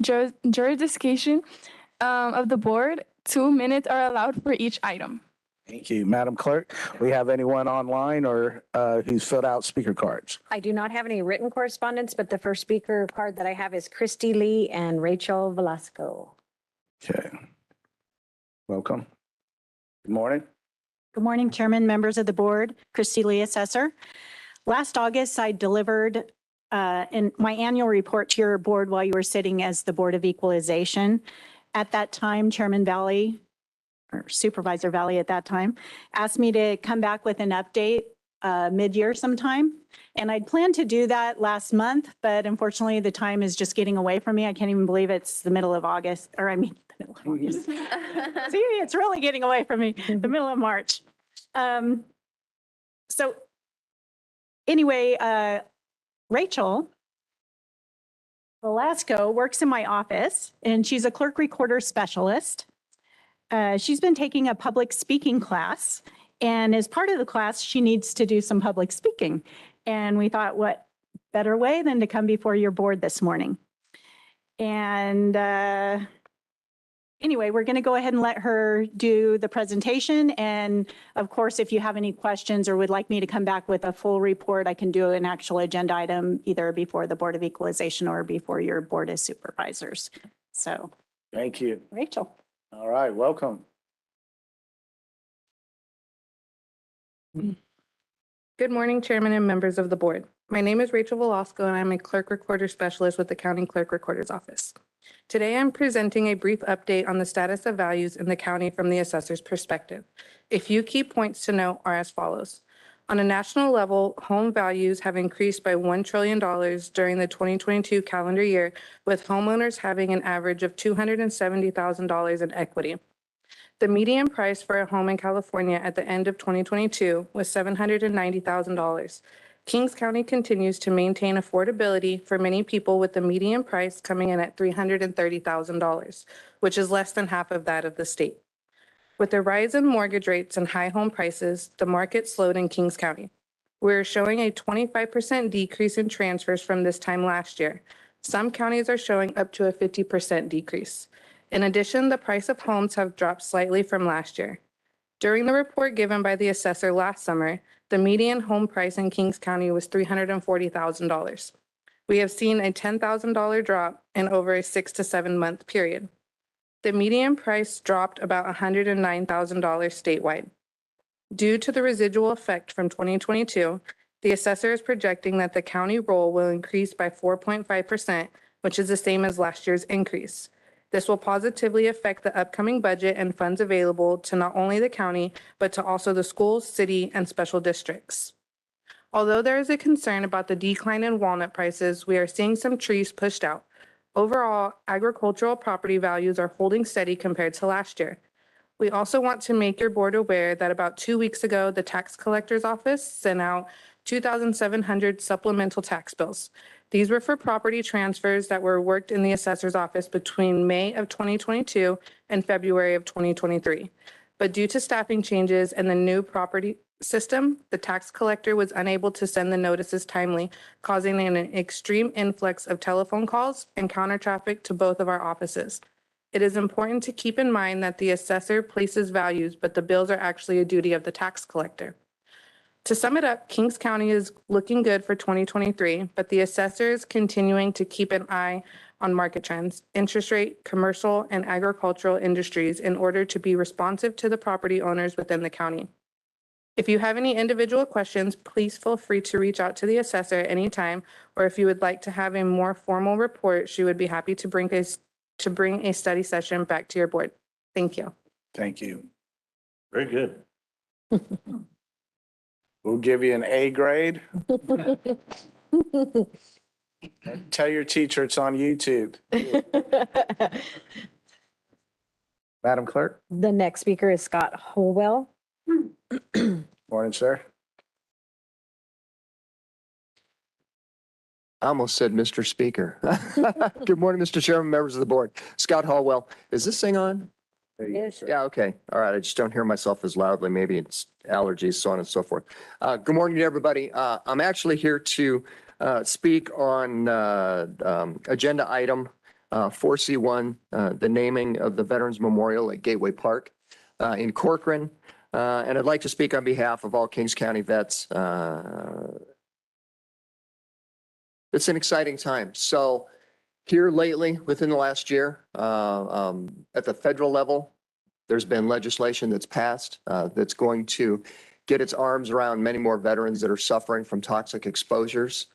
jurisdiction of the board. 2 minutes are allowed for each item. Thank you, Madam Clerk. We have anyone online or who's filled out speaker cards? I do not have any written correspondence, but the first speaker card that I have is Christy Lee and Rachel Velasco. Okay. Welcome. Good morning. Good morning, Chairman, members of the board. Christy Lee, Assessor. Last August, I delivered in my annual report to your board while you were sitting as the Board of Equalization. At that time, Chairman Valley, or Supervisor Valley at that time, asked me to come back with an update mid-year sometime. And I'd planned to do that last month, but unfortunately the time is just getting away from me. I can't even believe it's the middle of August, or I mean, the middle of August. See, it's really getting away from me, the middle of March. So anyway, Rachel Velasco works in my office and she's a clerk recorder specialist. She's been taking a public speaking class, and as part of the class, she needs to do some public speaking. And we thought, what better way than to come before your board this morning? And anyway, we're going to go ahead and let her do the presentation. And of course, if you have any questions or would like me to come back with a full report, I can do an actual agenda item either before the Board of Equalization or before your Board of Supervisors. So. Thank you. Rachel. All right, welcome. Good morning, Chairman and members of the board. My name is Rachel Velasco, and I'm a clerk recorder specialist with the County Clerk Recorder's Office. Today, I'm presenting a brief update on the status of values in the county from the assessor's perspective. A few key points to note are as follows. On a national level, home values have increased by $1 trillion during the 2022 calendar year, with homeowners having an average of $270,000 in equity. The median price for a home in California at the end of 2022 was $790,000. Kings County continues to maintain affordability for many people, with the median price coming in at $330,000, which is less than half of that of the state. With the rise in mortgage rates and high home prices, the market slowed in Kings County. We're showing a 25% decrease in transfers from this time last year. Some counties are showing up to a 50% decrease. In addition, the price of homes have dropped slightly from last year. During the report given by the assessor last summer, the median home price in Kings County was $340,000. We have seen a $10,000 drop in over a 6 to 7 month period. The median price dropped about $109,000 statewide. Due to the residual effect from 2022, the assessor is projecting that the county roll will increase by 4.5%, which is the same as last year's increase. This will positively affect the upcoming budget and funds available to not only the county, but to also the schools, city, and special districts. Although there is a concern about the decline in walnut prices, we are seeing some trees pushed out. Overall, agricultural property values are holding steady compared to last year. We also want to make your board aware that about 2 weeks ago, the tax collector's office sent out 2,700 supplemental tax bills. These were for property transfers that were worked in the assessor's office between May of 2022 and February of 2023. But due to staffing changes and the new property system, the tax collector was unable to send the notices timely, causing an extreme influx of telephone calls and counter traffic to both of our offices. It is important to keep in mind that the assessor places values, but the bills are actually a duty of the tax collector. To sum it up, Kings County is looking good for 2023, but the assessor is continuing to keep an eye on market trends, interest rate, commercial, and agricultural industries in order to be responsive to the property owners within the county. If you have any individual questions, please feel free to reach out to the assessor at any time, or if you would like to have a more formal report, she would be happy to bring a study session back to your board. Thank you. Thank you. Very good. We'll give you an A grade. Tell your teacher it's on YouTube. Madam Clerk. The next speaker is Scott Holwell. Morning, sir. I almost said Mr. Speaker. Good morning, Mr. Chairman, members of the board. Scott Holwell. Is this thing on? Yes, sir. Yeah, okay. All right. I just don't hear myself as loudly. Maybe it's allergies, so on and so forth. Good morning to everybody. I'm actually here to speak on agenda item 4C1, the naming of the Veterans Memorial at Gateway Park in Corcoran. And I'd like to speak on behalf of all Kings County vets. It's an exciting time. So here lately, within the last year, at the federal level, there's been legislation that's passed that's going to get its arms around many more veterans that are suffering from toxic exposures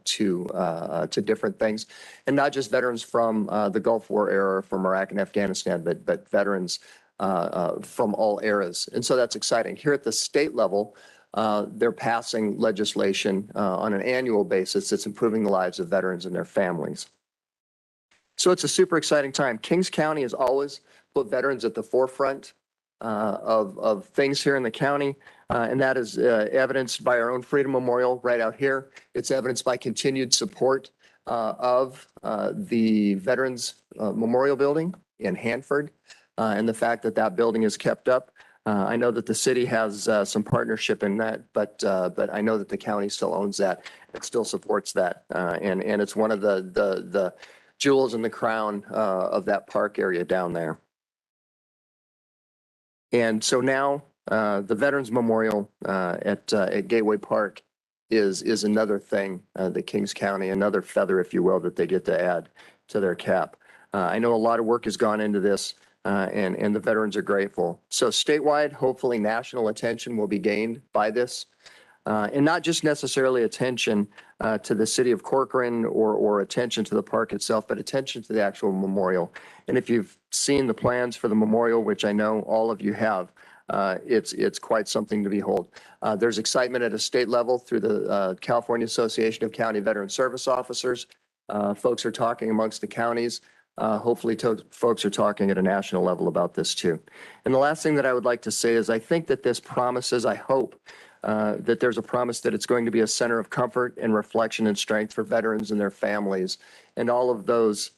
to different things, and not just veterans from the Gulf War era, from Iraq and Afghanistan, but veterans from all eras. And so that's exciting. Here at the state level, they're passing legislation on an annual basis that's improving the lives of veterans and their families. So it's a super exciting time. Kings County has always put veterans at the forefront of things here in the county. And that is evidenced by our own Freedom Memorial right out here. It's evidenced by continued support of the Veterans Memorial Building in Hanford and the fact that that building is kept up. I know that the city has some partnership in that, but I know that the county still owns that. It still supports that. And it's one of the jewels in the crown of that park area down there. And so now the Veterans Memorial at Gateway Park is another thing that Kings County, another feather, if you will, that they get to add to their cap. I know a lot of work has gone into this and the veterans are grateful. So statewide, hopefully national attention will be gained by this. And not just necessarily attention to the city of Corcoran or attention to the park itself, but attention to the actual memorial. And if you've seen the plans for the memorial, which I know all of you have, it's quite something to behold. There's excitement at a state level through the California Association of County Veteran Service Officers. Folks are talking amongst the counties. Hopefully folks are talking at a national level about this too. And the last thing that I would like to say is I think that this promises, I hope, that there's a promise that it's going to be a center of comfort and reflection and strength for veterans and their families and all of those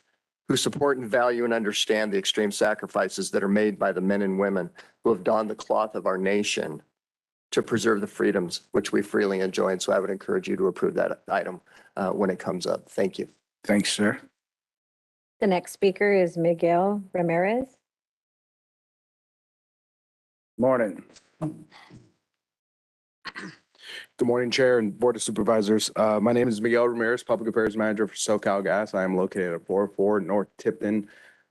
who support and value and understand the extreme sacrifices that are made by the men and women who have donned the cloth of our nation to preserve the freedoms which we freely enjoy. And so I would encourage you to approve that item when it comes up. Thank you. Thanks, sir. The next speaker is Miguel Ramirez. Morning. Good morning, Chair and Board of Supervisors. My name is Miguel Ramirez, Public Affairs Manager for SoCal Gas. I am located at 404 North Tipton,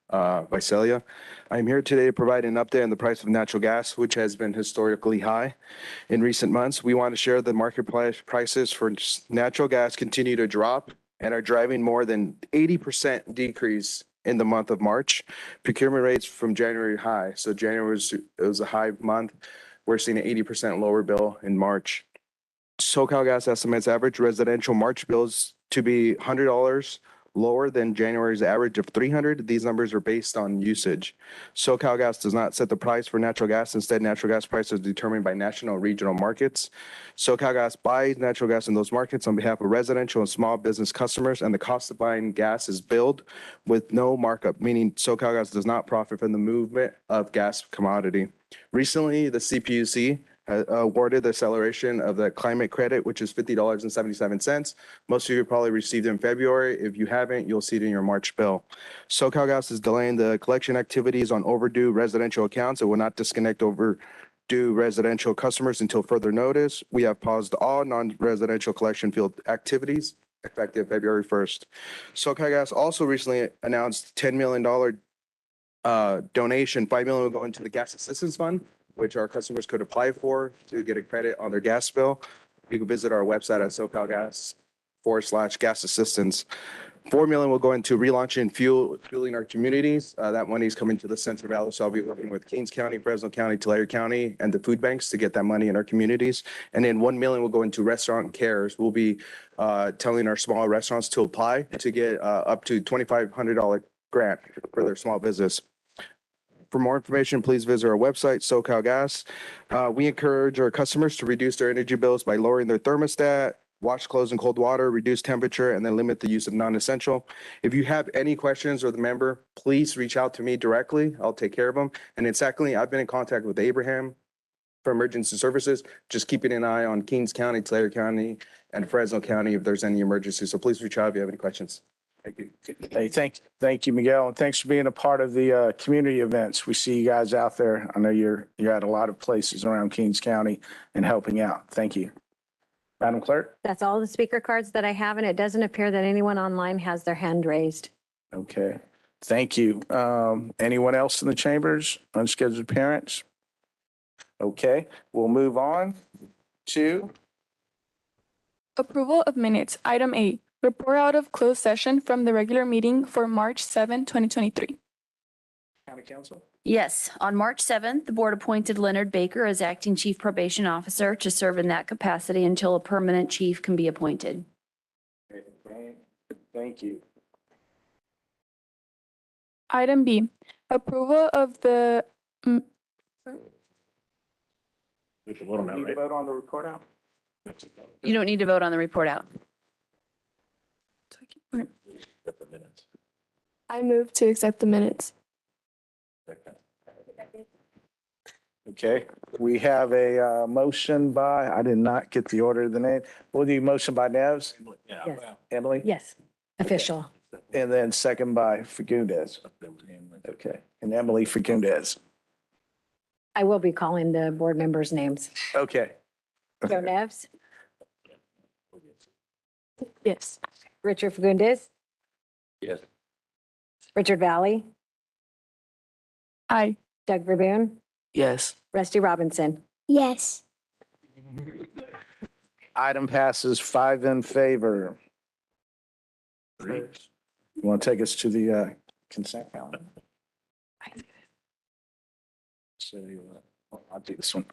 Visalia. I am here today to provide an update on the price of natural gas, which has been historically high in recent months. We want to share the market prices for natural gas continue to drop and are driving more than 80% decrease in the month of March. Procurement rates from January high. So January was a high month. We're seeing an 80% lower bill in March. SoCal Gas estimates average residential March bills to be $100 lower than January's average of $300. These numbers are based on usage. SoCal Gas does not set the price for natural gas. Instead, natural gas prices are determined by national and regional markets. SoCal Gas buys natural gas in those markets on behalf of residential and small business customers, and the cost of buying gas is billed with no markup, meaning SoCal Gas does not profit from the movement of gas commodity. Recently, the CPUC awarded the acceleration of the climate credit, which is $50.77. Most of you probably received it in February. If you haven't, you'll see it in your March bill. SoCal Gas is delaying the collection activities on overdue residential accounts. It will not disconnect overdue residential customers until further notice. We have paused all non-residential collection field activities effective February 1st. SoCal Gas also recently announced $10 million donation. $5 million will go into the Gas Assistance Fund, which our customers could apply for to get a credit on their gas bill. You can visit our website at SoCalGas/gas assistance. $4 million will go into relaunching fueling our communities. That money is coming to the Central Valley. So I'll be working with Kings County, Fresno County, Tulare County, and the food banks to get that money in our communities. And then $1 million will go into restaurant cares. We'll be telling our small restaurants to apply to get up to $2,500 grant for their small business. For more information, please visit our website, SoCal Gas. We encourage our customers to reduce their energy bills by lowering their thermostat, wash clothes in cold water, reduce temperature, and then limit the use of non-essential. If you have any questions or the member, please reach out to me directly. I'll take care of them. And then secondly, I've been in contact with Abraham for emergency services, just keeping an eye on Kings County, Tulare County, and Fresno County if there's any emergency. So please reach out if you have any questions. Hey, thank you, Miguel, and thanks for being a part of the community events. We see you guys out there. I know you're at a lot of places around Kings County and helping out. Thank you. Madam Clerk? That's all the speaker cards that I have, and it doesn't appear that anyone online has their hand raised. Okay, thank you. Anyone else in the chambers, unscheduled parents? Okay, we'll move on to, Approval of minutes. Item A, report out of closed session from the regular meeting for March 7, 2023. County Council. Yes, on March 7th, the board appointed Leonard Baker as acting chief probation officer to serve in that capacity until a permanent chief can be appointed. Thank you. Item B, approval of the, We can vote on that, right? Vote on the report out? You don't need to vote on the report out. I move to accept the minutes. Okay, we have a motion by, I did not get the order of the name. We'll do motion by Neves. Yes. Emily? Yes, official. And then second by Fagundes. Okay, and Emily Fagundes. I will be calling the board members' names. Okay. Joe Nevs, Yes. Richard Fagundes, Yes. Richard Valley, Aye. Doug Verboon, Yes. Rusty Robinson. Yes. Item passes 5 in favor. You want to take us to the consent calendar? So, I'll do this one.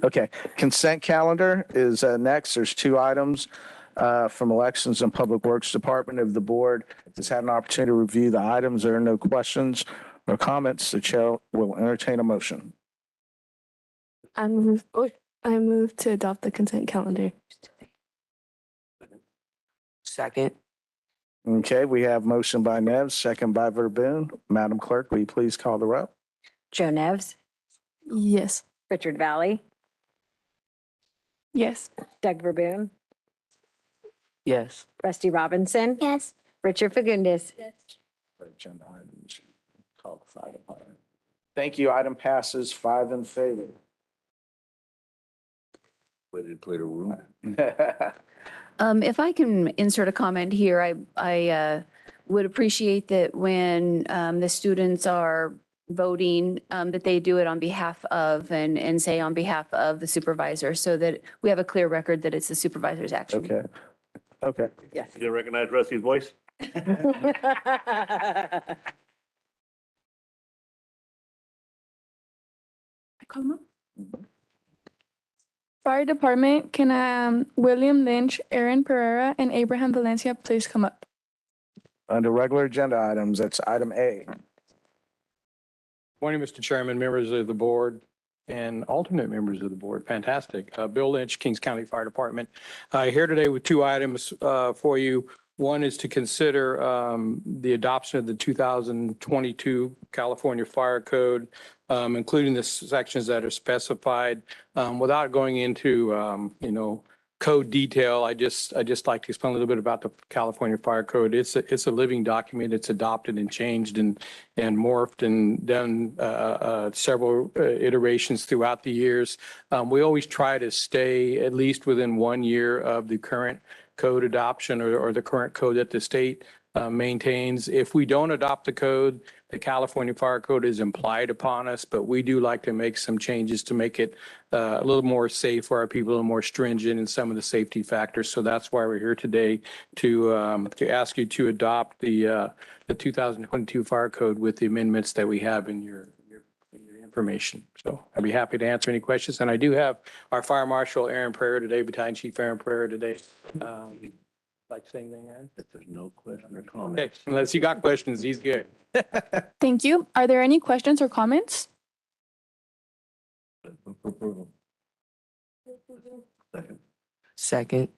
Okay, consent calendar is next. There's 2 items from Elections and Public Works Department. Of the board has had an opportunity to review the items. There are no questions or comments. The chair will entertain a motion. I move to adopt the consent calendar. Second. Okay, we have motion by Neves, second by Verboon. Madam Clerk, will you please call the roll? Joe Nevs, Yes. Richard Valley, Yes. Doug Verboon, Yes. Rusty Robinson. Yes. Richard Fagundes. Agenda items. Call the fire department. Thank you. Item passes 5 in favor. Waited to play the room. If I can insert a comment here, I would appreciate that when the students are voting, that they do it on behalf of and say on behalf of the supervisor so that we have a clear record that it's the supervisor's action. Okay. Okay. Yes. You recognize Rusty's voice? I call them up. Fire Department, can William Lynch, Aaron Pereira, and Abraham Valencia please come up? Under regular agenda items, that's item A. Morning, Mr. Chairman, members of the board, and alternate members of the board. Fantastic. Bill Lynch, Kings County Fire Department. Here today with 2 items for you. One is to consider the adoption of the 2022 California Fire Code, including the sections that are specified. Without going into, code detail, I just like to explain a little bit about the California Fire Code. It's a living document. It's adopted and changed and morphed and done several iterations throughout the years. We always try to stay at least within 1 year of the current code adoption or the current code that the state maintains. If we don't adopt the code, the California Fire Code is implied upon us, but we do like to make some changes to make it a little more safe for our people, a little more stringent in some of the safety factors. So that's why we're here today to ask you to adopt the 2022 Fire Code with the amendments that we have in your information. So I'd be happy to answer any questions. And I do have our Fire Marshal Aaron Pereira today, Battalion Chief Aaron Pereira today. Like to say anything, Aaron? If there's no question or comment. Okay, unless you got questions, he's good. Thank you. Are there any questions or comments? Approval. Second.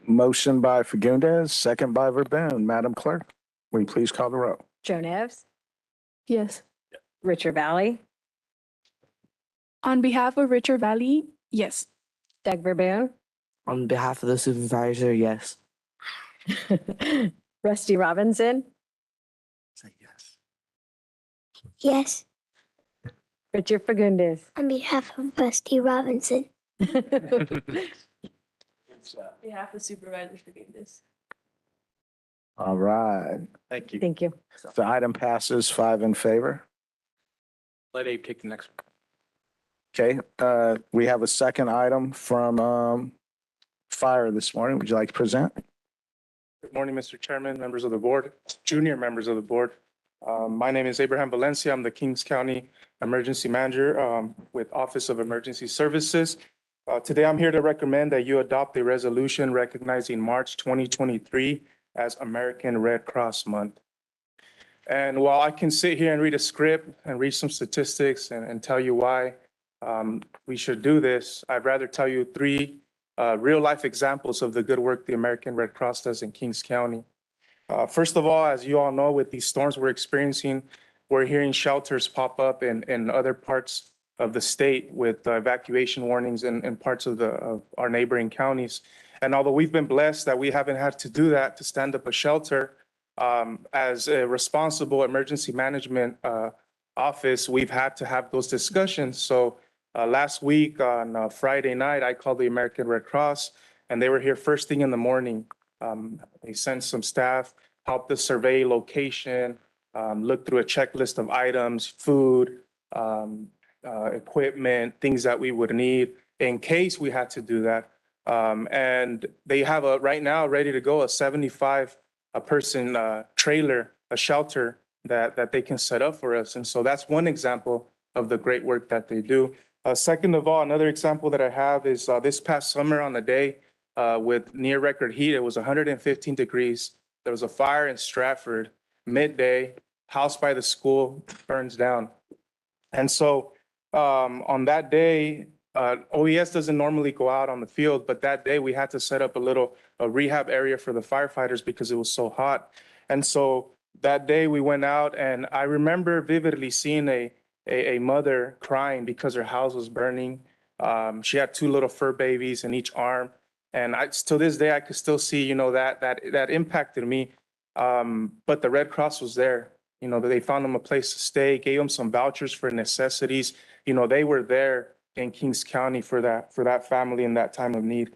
Motion by Fagundes, second by Verboon. Madam Clerk, will you please call the roll? Joe Nevs, Yes. Richard Valley, On behalf of Richard Valley, yes. Doug Verboon, On behalf of the supervisor, yes. Rusty Robinson, Say yes. Yes, Richard Fagundes. on behalf of Rusty Robinson. Behalf of Supervisors for this. All right. Thank you. Thank you. The item passes 5 in favor. Let Abe take the next one. Okay, we have a second item from fire this morning. Would you like to present? Good morning, Mr. Chairman, members of the board, junior members of the board. My name is Abraham Valencia. I'm the Kings County Emergency Manager with Office of Emergency Services. Today, I'm here to recommend that you adopt a resolution recognizing March 2023 as American Red Cross Month. And while I can sit here and read a script and read some statistics and tell you why we should do this, I'd rather tell you 3 real-life examples of the good work the American Red Cross does in Kings County. First of all, as you all know, with these storms we're experiencing, we're hearing shelters pop up in other parts of the state with evacuation warnings in parts of our neighboring counties. And although we've been blessed that we haven't had to do that to stand up a shelter, as a responsible emergency management office, we've had to have those discussions. So last week on Friday night, I called the American Red Cross, and they were here first thing in the morning. They sent some staff, helped us survey location, look through a checklist of items, food, equipment, things that we would need in case we had to do that. And they have right now ready to go, a 75 person trailer, a shelter that they can set up for us. And so that's one example of the great work that they do. Second of all, another example that I have is this past summer on the day with near record heat, it was 115 degrees. There was a fire in Stratford, midday, house by the school burns down. And so on that day, OES doesn't normally go out on the field, but that day we had to set up a rehab area for the firefighters because it was so hot. And so that day we went out, and I remember vividly seeing a mother crying because her house was burning. She had 2 little fur babies in each arm. And to this day, I could still see, that impacted me. But the Red Cross was there. They found them a place to stay, gave them some vouchers for necessities. They were there in Kings County for that family in that time of need.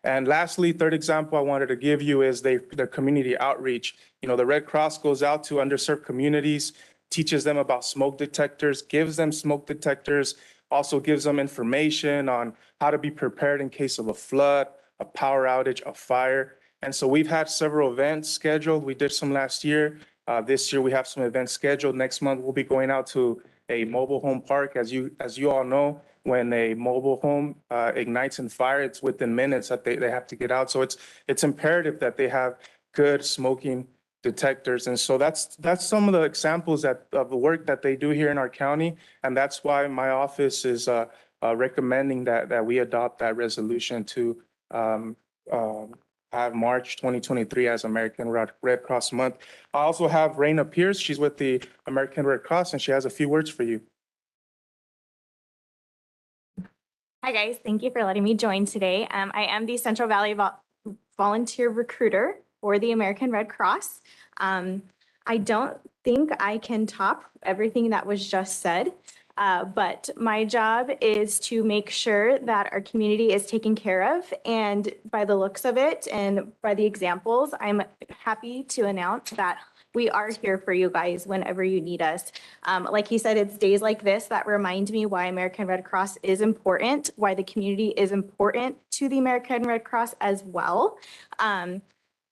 And lastly, third example I wanted to give you is their community outreach. The Red Cross goes out to underserved communities, teaches them about smoke detectors, gives them smoke detectors, also gives them information on how to be prepared in case of a flood, a power outage, a fire. And so we've had several events scheduled. We did some last year. This year we have some events scheduled. Next month we'll be going out to a mobile home park. As you all know, when a mobile home ignites in fire, it's within minutes that they have to get out. So it's imperative that they have good smoking detectors. And so that's some of the examples of the work that they do here in our county. And that's why my office is recommending that we adopt that resolution to have March 2023 as American Red Cross Month. I also have Raina Pierce. She's with the American Red Cross, and she has a few words for you. Hi, guys. Thank you for letting me join today. I am the Central Valley volunteer recruiter for the American Red Cross. I don't think I can top everything that was just said, but my job is to make sure that our community is taken care of. And by the looks of it and by the examples, I'm happy to announce that we are here for you guys whenever you need us. Like he said, it's days like this that remind me why American Red Cross is important, why the community is important to the American Red Cross as well.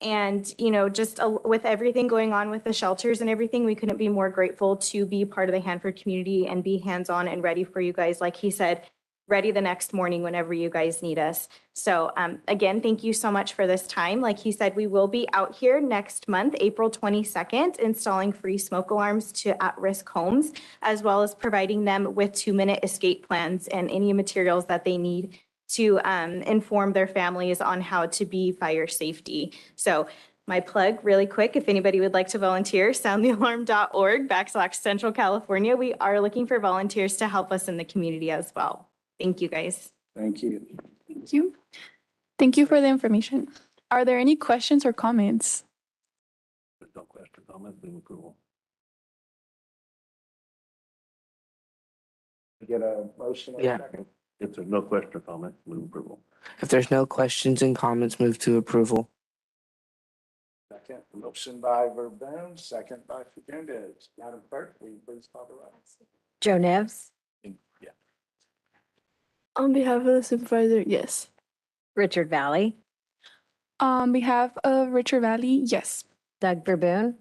And, just with everything going on with the shelters and everything, we couldn't be more grateful to be part of the Hanford community and be hands-on and ready for you guys. Like he said, ready the next morning whenever you guys need us. So again, thank you so much for this time. Like he said, we will be out here next month, April 22nd, installing free smoke alarms to at-risk homes, as well as providing them with 2-minute escape plans and any materials that they need to inform their families on how to be fire safety. So my plug really quick, if anybody would like to volunteer, soundthealarm.org/Central California. We are looking for volunteers to help us in the community as well. Thank you, guys. Thank you. Thank you. Thank you for the information. Are there any questions or comments? No question, comment, move approval. Get a motion and a Yeah. second? If there's no question or comment, move approval. If there's no questions and comments, move to approval. Second, motion by Verboen, second by Fagundes. Madam Clerk, will you please call the roll? Joe Nevs, Yeah. On behalf of the supervisor, yes. Richard Valley, On behalf of Richard Valley, yes. Doug Verboon,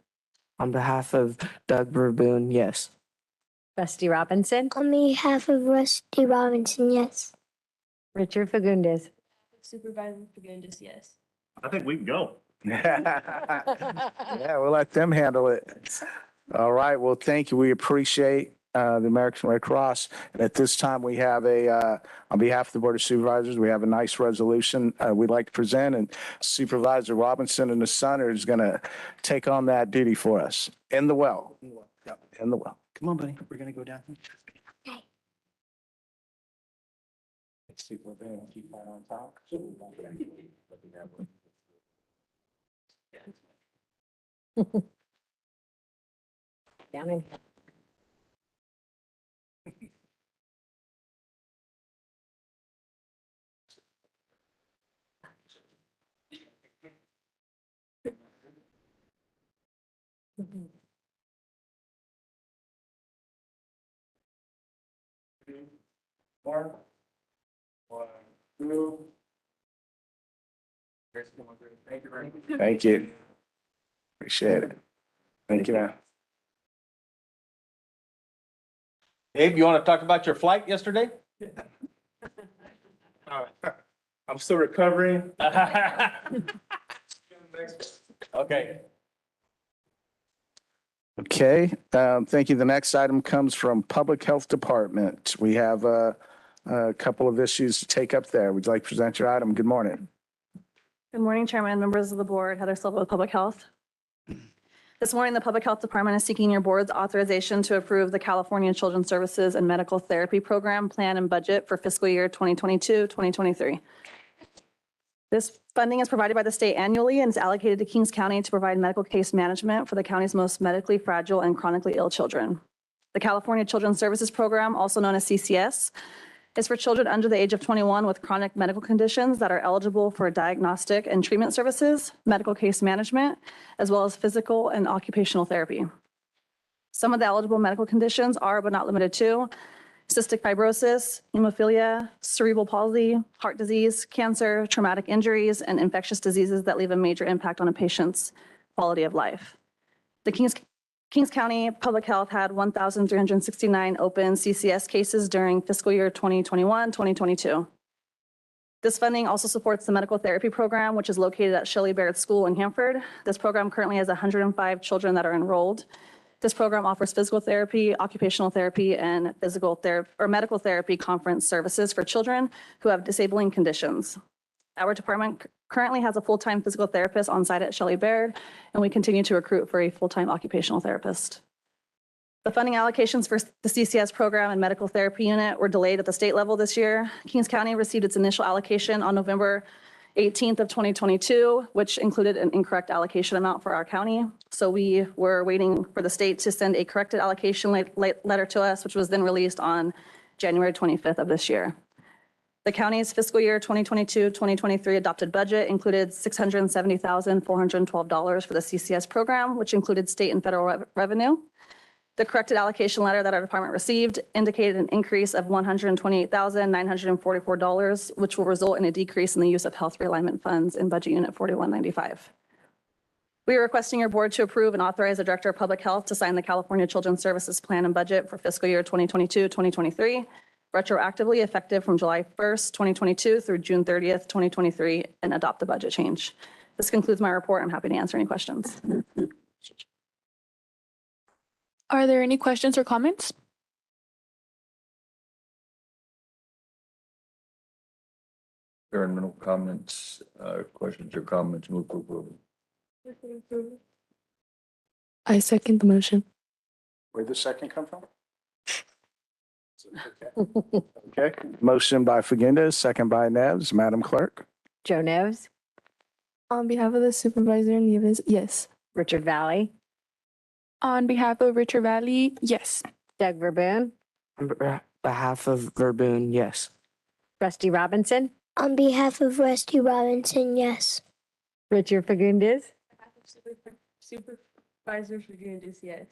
On behalf of Doug Verboon, yes. Rusty Robinson, On behalf of Rusty Robinson, yes. Richard Fagundes. Supervisor Fagundes, yes. I think we can go. Yeah, we'll let them handle it. All right, well, thank you. We appreciate the American Red Cross. And at this time, we have on behalf of the Board of Supervisors, we have a nice resolution we'd like to present. And Supervisor Robinson and his son are going to take on that duty for us. In the well. Yep, in the well. Come on, buddy, we're gonna go down. Keep that on top. Down in. One, two. Thank you very much. Thank you. Appreciate it. Thank you, man. Abe, you want to talk about your flight yesterday? I'm still recovering. Okay. Okay, thank you. The next item comes from Public Health Department. We have a couple of issues to take up there. Would you like to present your item? Good morning. Good morning, Chairman and members of the board. Heather Silva with Public Health. This morning, the Public Health Department is seeking your board's authorization to approve the California Children's Services and Medical Therapy Program Plan and Budget for fiscal year 2022-2023. This funding is provided by the state annually and is allocated to Kings County to provide medical case management for the county's most medically fragile and chronically ill children. The California Children's Services Program, also known as CCS, is for children under the age of 21 with chronic medical conditions that are eligible for diagnostic and treatment services, medical case management, as well as physical and occupational therapy. Some of the eligible medical conditions are, but not limited to, cystic fibrosis, hemophilia, cerebral palsy, heart disease, cancer, traumatic injuries, and infectious diseases that leave a major impact on a patient's quality of life. The Kings County Public Health had 1,369 open CCS cases during fiscal year 2021-2022. This funding also supports the medical therapy program, which is located at Shelley Baird School in Hanford. This program currently has 105 children that are enrolled. This program offers physical therapy, occupational therapy, and physical therapy or medical therapy conference services for children who have disabling conditions. Our department currently has a full-time physical therapist on site at Shelley Baird, and we continue to recruit for a full-time occupational therapist. The funding allocations for the CCS program and medical therapy unit were delayed at the state level this year. Kings County received its initial allocation on November 18th of 2022, which included an incorrect allocation amount for our county. So we were waiting for the state to send a corrected allocation letter to us, which was then released on January 25th of this year. The county's fiscal year 2022-2023 adopted budget included $670,412 for the CCS program, which included state and federal revenue. The corrected allocation letter that our department received indicated an increase of $128,944, which will result in a decrease in the use of health realignment funds in budget unit 4195. We are requesting your board to approve and authorize the Director of Public Health to sign the California Children's Services Plan and Budget for fiscal year 2022-2023, retroactively effective from July 1st, 2022 through June 30th, 2023, and adopt the budget change. This concludes my report. I'm happy to answer any questions. Are there any questions or comments? There are no comments, questions or comments, move for approval. I second the motion. Where'd the second come from? Okay, motion by Fagundes, second by Nevs. Madam Clerk. Joe Nevs, On behalf of the supervisor Nieves, yes. Richard Valley, On behalf of Richard Valley, yes. Doug Verboon, On behalf of Verboon, yes. Rusty Robinson, On behalf of Rusty Robinson, yes. Richard Fagundes, Supervisor Fagundes, yes.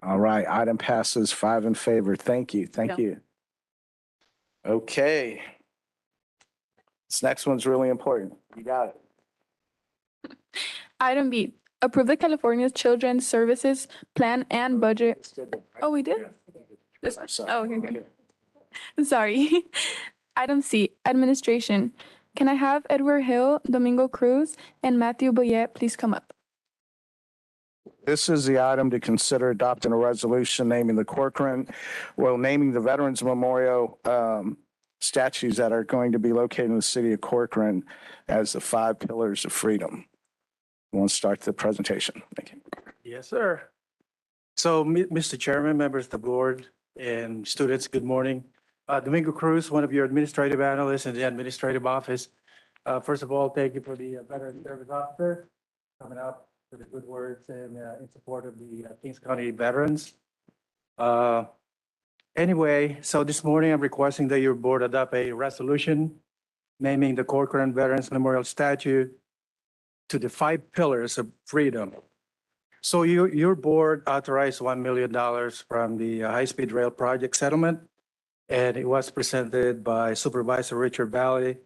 All right, item passes 5 in favor. Thank you, thank Yeah. you. Okay. This next one's really important. You got it. Item B, approve the California Children's Services Plan and Budget. Oh, we did? This one? Sorry. Oh, okay, good. Sorry. Item C, administration. Can I have Edward Hill, Domingo Cruz, and Matthew Boyette please come up? This is the item to consider adopting a resolution naming naming the Veterans Memorial statues that are going to be located in the city of Corcoran as the 5 pillars of freedom. I want to start the presentation. Thank you. Yes, sir. So, Mr. Chairman, members of the board, and students, good morning. Domingo Cruz, one of your administrative analysts in the administrative office. First of all, thank you for the Veteran Service Officer coming up with the good words and in support of the Kings County veterans. Anyway, so this morning I'm requesting that your board adopt a resolution naming the Corcoran Veterans Memorial Statue to the 5 pillars of freedom. So your board authorized $1 million from the high-speed rail project settlement, and it was presented by Supervisor Richard Valley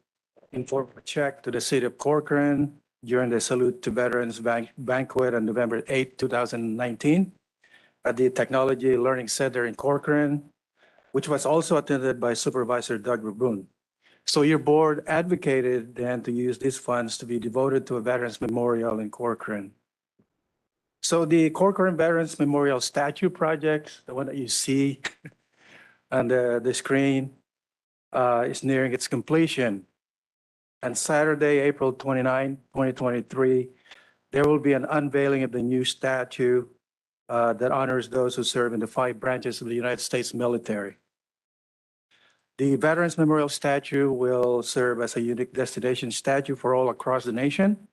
in form of a check to the city of Corcoran during the Salute to Veterans banquet on November 8, 2019 at the Technology Learning Center in Corcoran, which was also attended by Supervisor Doug Verboon. So your board advocated then to use these funds to be devoted to a Veterans Memorial in Corcoran. So the Corcoran Veterans Memorial Statue Project, the one that you see on the screen, is nearing its completion. On Saturday, April 29, 2023, there will be an unveiling of the new statue that honors those who serve in the 5 branches of the United States military. The Veterans Memorial Statue will serve as a unique destination statue for all across the nation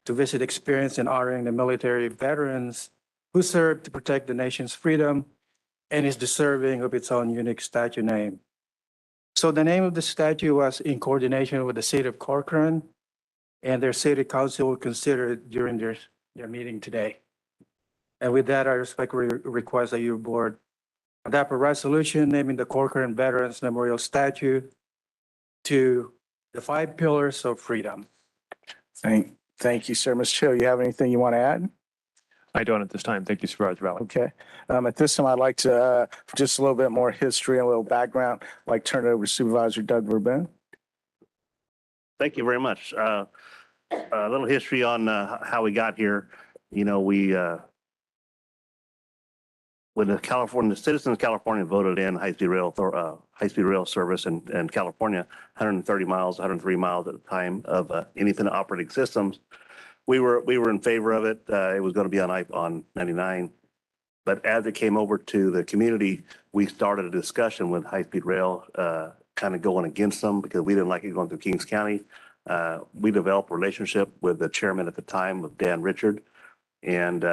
to visit, experience, and honoring the military veterans who served to protect the nation's freedom and is deserving of its own unique statue name. So the name of the statue was in coordination with the city of Corcoran, and their city council will consider it during their meeting today. And with that, I respectfully request that your board adopt a resolution naming the Corcoran Veterans Memorial Statue to the 5 pillars of freedom. Thank you, sir. Ms. Chill, you have anything you want to add? I don't at this time. Thank you, Supervisor Valley. Okay. At this time, I'd like to, just a little bit more history and a little background, like turn it over to Supervisor Doug Verboon. Thank you very much. A little history on how we got here. You know, when the citizens of California voted in high-speed rail service in California, 130 miles, 103 miles at the time of anything operating systems, we were in favor of it. It was going to be on 99. But as it came over to the community, we started a discussion with high-speed rail, kind of going against them because we didn't like it going through Kings County. We developed a relationship with the chairman at the time, with Dan Richard, and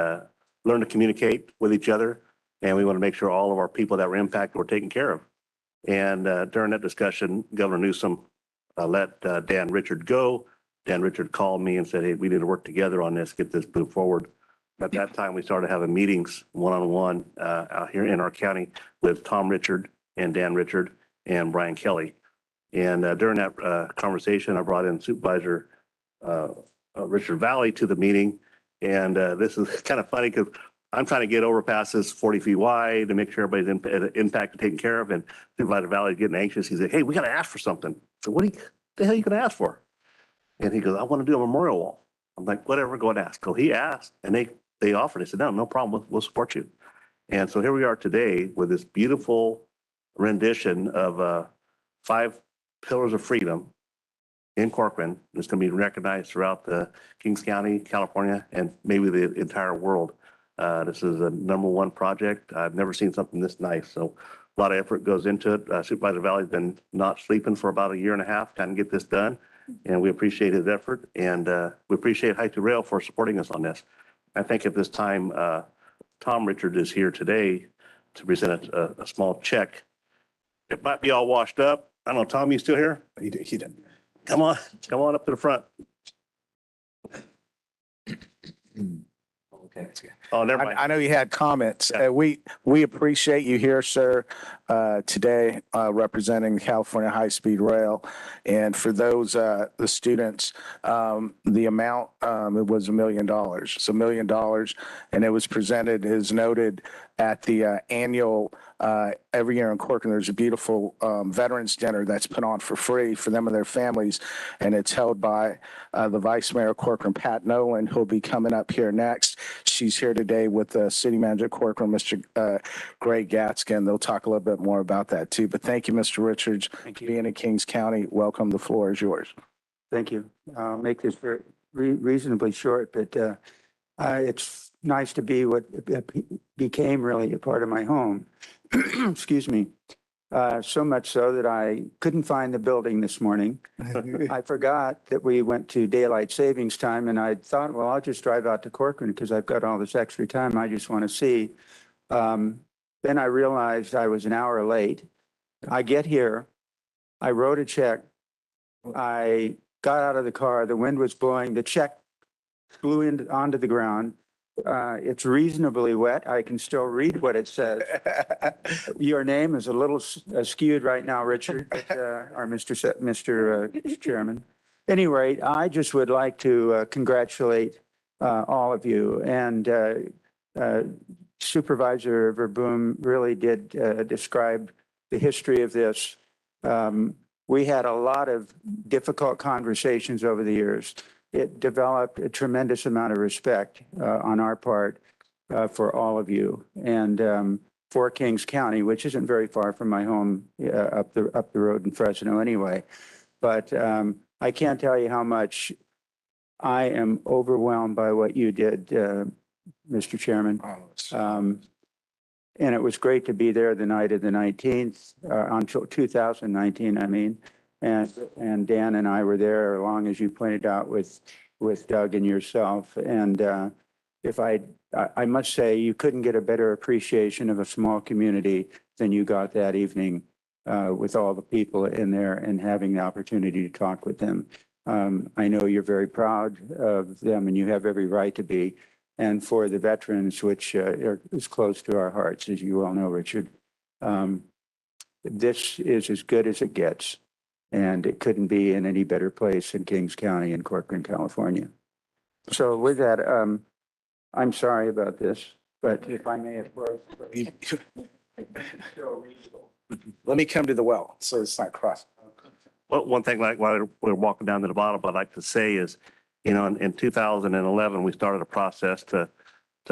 learned to communicate with each other. And we want to make sure all of our people that were impacted were taken care of. And during that discussion, Governor Newsom let Dan Richard go. Dan Richard called me and said, hey, we need to work together on this, get this moved forward. At that time, we started having meetings one-on-one out here in our county with Tom Richard and Dan Richard and Brian Kelly. And during that conversation, I brought in Supervisor Richard Valley to the meeting. And this is kind of funny because I'm trying to get overpasses 40 feet wide to make sure everybody's impacted, taken care of. And Supervisor Valley is getting anxious. He said, hey, we got to ask for something. So what the hell are you going to ask for? And he goes, I want to do a memorial wall. I'm like, whatever, go and ask. So he asked and they offered. I said, no problem. We'll support you. And so here we are today with this beautiful rendition of 5 pillars of freedom in Corcoran. It's going to be recognized throughout the Kings County, California, and maybe the entire world. This is a #1 project. I've never seen something this nice. So a lot of effort goes into it. Supervisor Valley's been not sleeping for about a year and a half trying to get this done. And we appreciate his effort, and we appreciate High to Rail for supporting us on this. I think at this time, Tom Richard is here today to present a small check. It might be all washed up. I don't know, Tom, you still here? He didn't. Come on up to the front. Okay. Oh, never mind. I know you had comments. We appreciate you here, sir, today, representing California High Speed Rail. And for those, the students, the amount, it was $1 million. It's $1 million. And it was presented, as noted, at the annual, every year in Corcoran, there's a beautiful Veterans Dinner that's put on for free for them and their families. And it's held by the Vice Mayor of Corcoran, Pat Nolan, who'll be coming up here next. She's here today with the City Manager of Corcoran, Mr. Greg Gatskin. They'll talk a little bit more about that too. But thank you, Mr. Richards, for being in Kings County. Welcome. The floor is yours. Thank you. I'll make this very reasonably short, but it's nice to be what became really a part of my home. Excuse me. So much so that I couldn't find the building this morning. I forgot that we went to daylight savings time, and I thought, well, I'll just drive out to Corcoran because I've got all this extra time I just want to see. Then I realized I was an hour late. I get here, I wrote a check. I got out of the car, the wind was blowing, the check flew onto the ground. It's reasonably wet. I can still read what it says. Your name is a little skewed right now, Richard, but, or Mr. Chairman. Anyway, I just would like to congratulate all of you. And Supervisor Verboom really did describe the history of this. We had a lot of difficult conversations over the years. It developed a tremendous amount of respect on our part for all of you, and for Kings County, which isn't very far from my home up the road in Fresno anyway. But I can't tell you how much I am overwhelmed by what you did, Mr. Chairman. And it was great to be there the night of the 19th, until 2019, I mean. And Dan and I were there, along as you pointed out, with Doug and yourself. And I must say, you couldn't get a better appreciation of a small community than you got that evening with all the people in there and having the opportunity to talk with them. I know you're very proud of them, and you have every right to be. And for the veterans, which is close to our hearts, as you all know, Richard, this is as good as it gets. And it couldn't be in any better place in Kings County in Corcoran, California. So with that, I'm sorry about this, but if I may, of course. Let me come to the well, so it's not crossed. Well, one thing, like while we're walking down to the bottom, I'd like to say is, you know, in 2011, we started a process to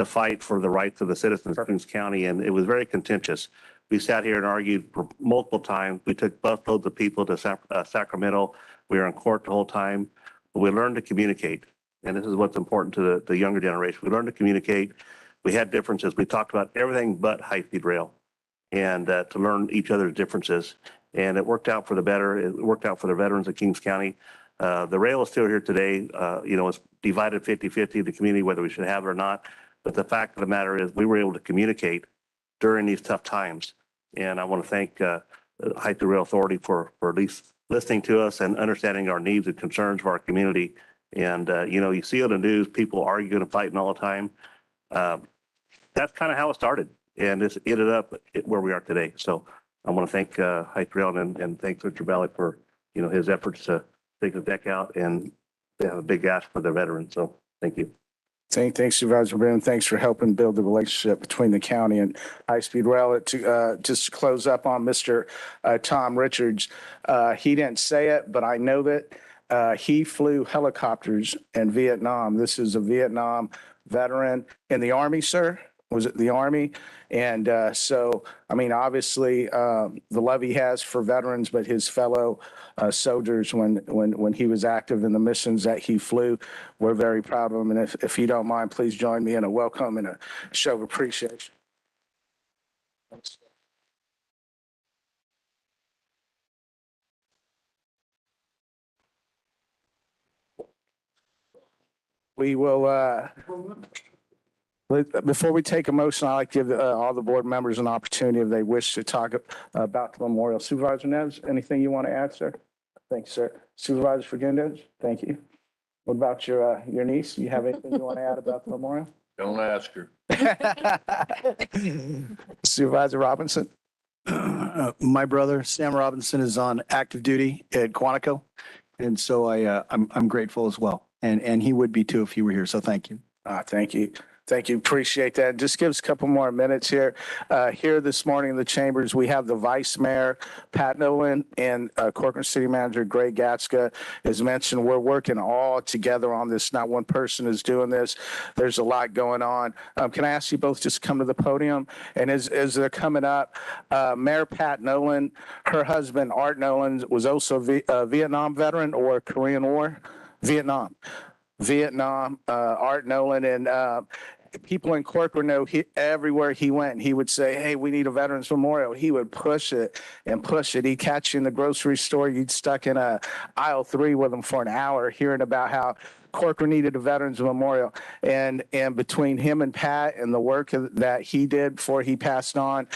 fight for the rights of the citizens of Kings County, and it was very contentious. We sat here and argued for multiple times. We took busloads of people to Sacramento. We were in court the whole time. But we learned to communicate. And this is what's important to the younger generation. We learned to communicate. We had differences. We talked about everything but high-speed rail, and to learn each other's differences. And it worked out for the better. It worked out for the veterans of Kings County. The rail is still here today. You know, it's divided 50-50, the community, whether we should have it or not. But the fact of the matter is we were able to communicate during these tough times. And I want to thank High to Rail Authority for at least listening to us and understanding our needs and concerns for our community. And, you know, you see on the news, people arguing and fighting all the time. That's kind of how it started. And it's ended up where we are today. So I want to thank High to Rail and thank Richard Ballock for, you know, his efforts to take the deck out and have a big ask for the veterans. So thank you. Thanks, Supervisor Brown. Thanks for helping build the relationship between the county and high-speed rail. Just to close up on Mr. Tom Richards, he didn't say it, but I know that he flew helicopters in Vietnam. This is a Vietnam veteran in the Army, sir. Was it the Army? And so, I mean, obviously, the love he has for veterans, but his fellow soldiers, when he was active in the missions that he flew, we're very proud of him. And if you don't mind, please join me in a welcome and a show of appreciation. We will, before we take a motion, I'd like to give all the board members an opportunity if they wish to talk about the memorial. Supervisor Neves, anything you want to add, sir? Thank you, sir. Supervisor Fagundes, thank you. What about your niece? You have anything you want to add about the memorial? Don't ask her. Supervisor Robinson? My brother, Sam Robinson, is on active duty at Quantico. And so I'm grateful as well. And he would be too if he were here. So thank you. Thank you. Thank you. Appreciate that. Just give us a couple more minutes here. Here this morning in the chambers, we have the Vice Mayor, Pat Nolan, and Corcoran City Manager Greg Gatska. As mentioned, we're working all together on this. Not one person is doing this. There's a lot going on. Can I ask you both just come to the podium? And as they're coming up, Mayor Pat Nolan, her husband Art Nolan was also a Vietnam veteran or Korean War? Vietnam, Art Nolan, and people in Corcoran know everywhere he went, he would say, hey, we need a Veterans Memorial. He would push it and push it. He'd catch you in the grocery store. You'd stuck in aisle 3 with him for an hour hearing about how Corcoran needed a Veterans Memorial. And between him and Pat and the work that he did before he passed on,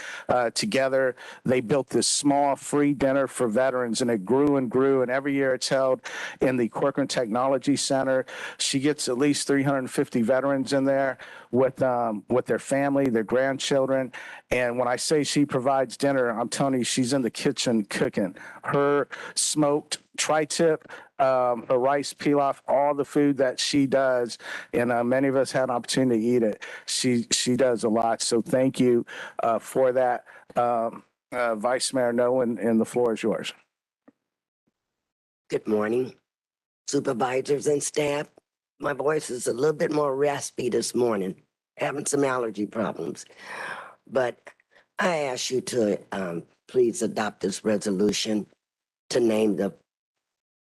together, they built this small free dinner for veterans, and it grew and grew. And every year it's held in the Corcoran Technology Center. She gets at least 350 veterans in there with their family, their grandchildren. And when I say she provides dinner, I'm telling you, she's in the kitchen cooking. Her smoked tri-tip, her rice pilaf, all the food that she does, and many of us had an opportunity to eat it. She does a lot. So thank you for that, Vice Mayor Nolan, and the floor is yours. Good morning, supervisors and staff. My voice is a little bit more raspy this morning, having some allergy problems. But I ask you to please adopt this resolution to name the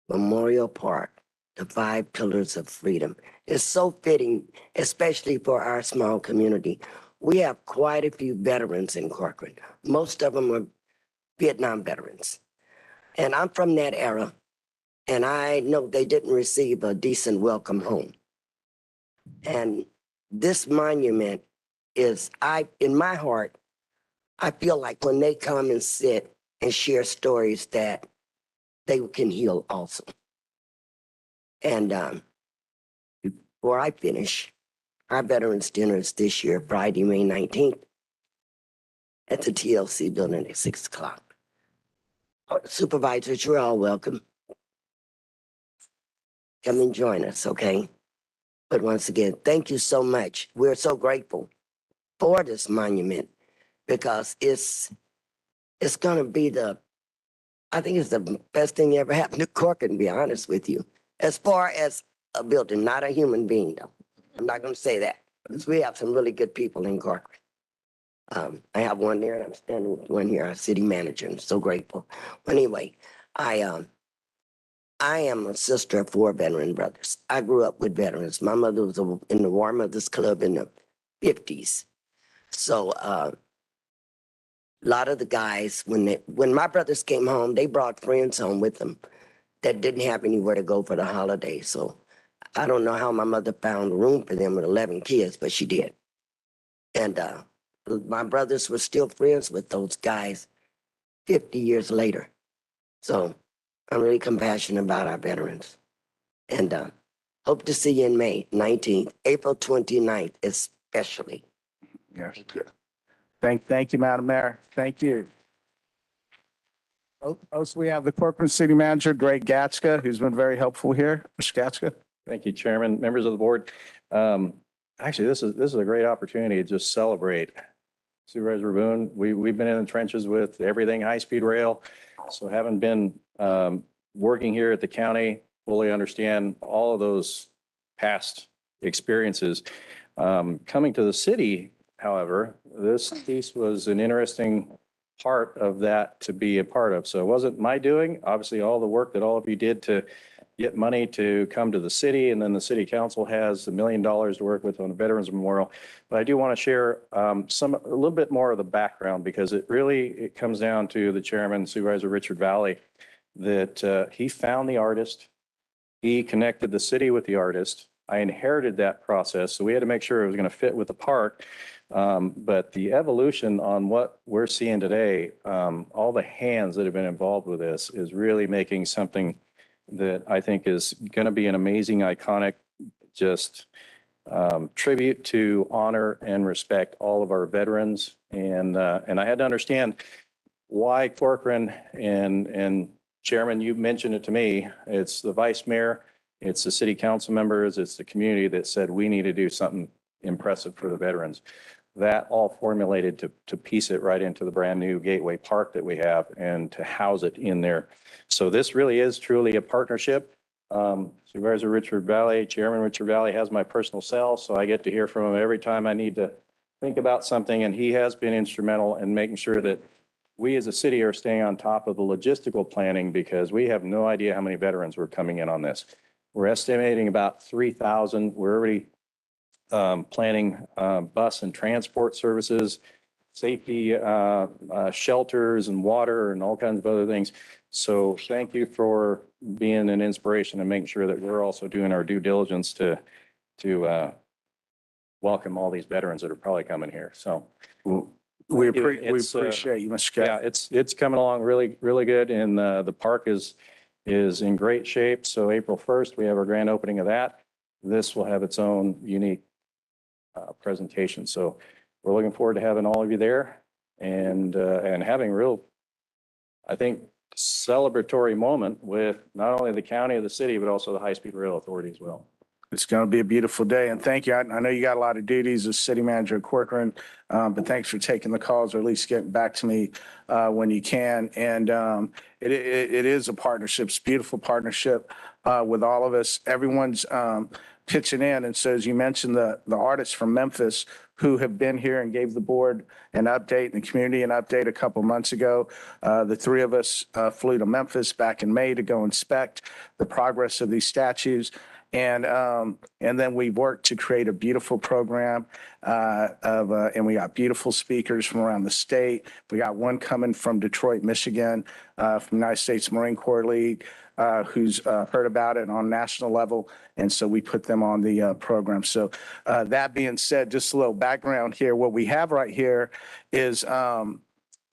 Memorial Park the 5 Pillars of Freedom. It's so fitting, especially for our small community. We have quite a few veterans in Corcoran. Most of them are Vietnam veterans. And I'm from that era, and I know they didn't receive a decent welcome home. And this monument is, in my heart, I feel like when they come and sit and share stories that they can heal also. And before I finish, our Veterans Dinner is this year, Friday, May 19th, at the TLC building at 6 o'clock. Supervisors, you're all welcome. Come and join us, okay? But once again, thank you so much. We're so grateful for this monument because it's going to be I think it's the best thing ever happened to Corcoran, to be honest with you. As far as a building, not a human being, though. I'm not going to say that because we have some really good people in Corcoran. I have one there, and I'm standing with one here, our city manager. I'm so grateful. Anyway, I am a sister of 4 veteran brothers. I grew up with veterans. My mother was in the War Mothers Club in the 50s. So a lot of the guys, when my brothers came home, they brought friends home with them that didn't have anywhere to go for the holiday. So I don't know how my mother found room for them with 11 kids, but she did. And my brothers were still friends with those guys 50 years later. So I'm really compassionate about our veterans. And hope to see you in May 19th, April 29th especially. Yes. Thank you, Madam Mayor. Thank you. Also, we have the Corcoran City Manager, Greg Gatska, who's been very helpful here. Mr. Gatska. Thank you, Chairman, members of the board. Actually, this is a great opportunity to just celebrate. Supervisor Boone, we've been in the trenches with everything high-speed rail. So having been working here at the county, fully understand all of those past experiences. Coming to the city, however, this piece was an interesting part of that to be a part of. So it wasn't my doing. Obviously, all the work that all of you did to get money to come to the city, and then the city council has $1 million to work with on the Veterans Memorial. But I do want to share a little bit more of the background, because it comes down to the chairman, Supervisor Richard Valley, that he found the artist, he connected the city with the artist, I inherited that process, so we had to make sure it was going to fit with the park. But the evolution on what we're seeing today, all the hands that have been involved with this is really making something that I think is going to be an amazing, iconic, just tribute to honor and respect all of our veterans. And I had to understand why Corcoran and Chairman, you mentioned it to me. It's the vice mayor, it's the city council members, it's the community that said we need to do something impressive for the veterans. That all formulated to piece it right into the brand new Gateway Park that we have and to house it in there. So this really is truly a partnership. Supervisor Richard Valley, Chairman Richard Valley has my personal cell, so I get to hear from him every time I need to think about something, and he has been instrumental in making sure that we as a city are staying on top of the logistical planning, because we have no idea how many veterans were coming in on this. We're estimating about 3,000. We're already planning bus and transport services, safety, shelters and water and all kinds of other things. So thank you for being an inspiration and making sure that we're also doing our due diligence to welcome all these veterans that are probably coming here. So We Thank you. appreciate you, Mr. Cap. yeah, it's coming along really good, and the park is in great shape. So April 1st, we have our grand opening of that. This will have its own unique presentation. So we're looking forward to having all of you there and having real, I think, celebratory moment with not only the county or the city, but also the High-Speed Rail Authority as well. It's going to be a beautiful day, and thank you. I know you got a lot of duties as city manager at Corcoran, but thanks for taking the calls, or at least getting back to me when you can. And it is a partnership. It's a beautiful partnership with all of us. Everyone's pitching in, and so as you mentioned, the artists from Memphis who have been here and gave the board an update and the community an update a couple months ago. The three of us flew to Memphis back in May to go inspect the progress of these statues. And then we worked to create a beautiful program and we got beautiful speakers from around the state. We got one coming from Detroit, Michigan, from the United States Marine Corps League, who's heard about it on national level. And so we put them on the program. So that being said, just a little background here. What we have right here is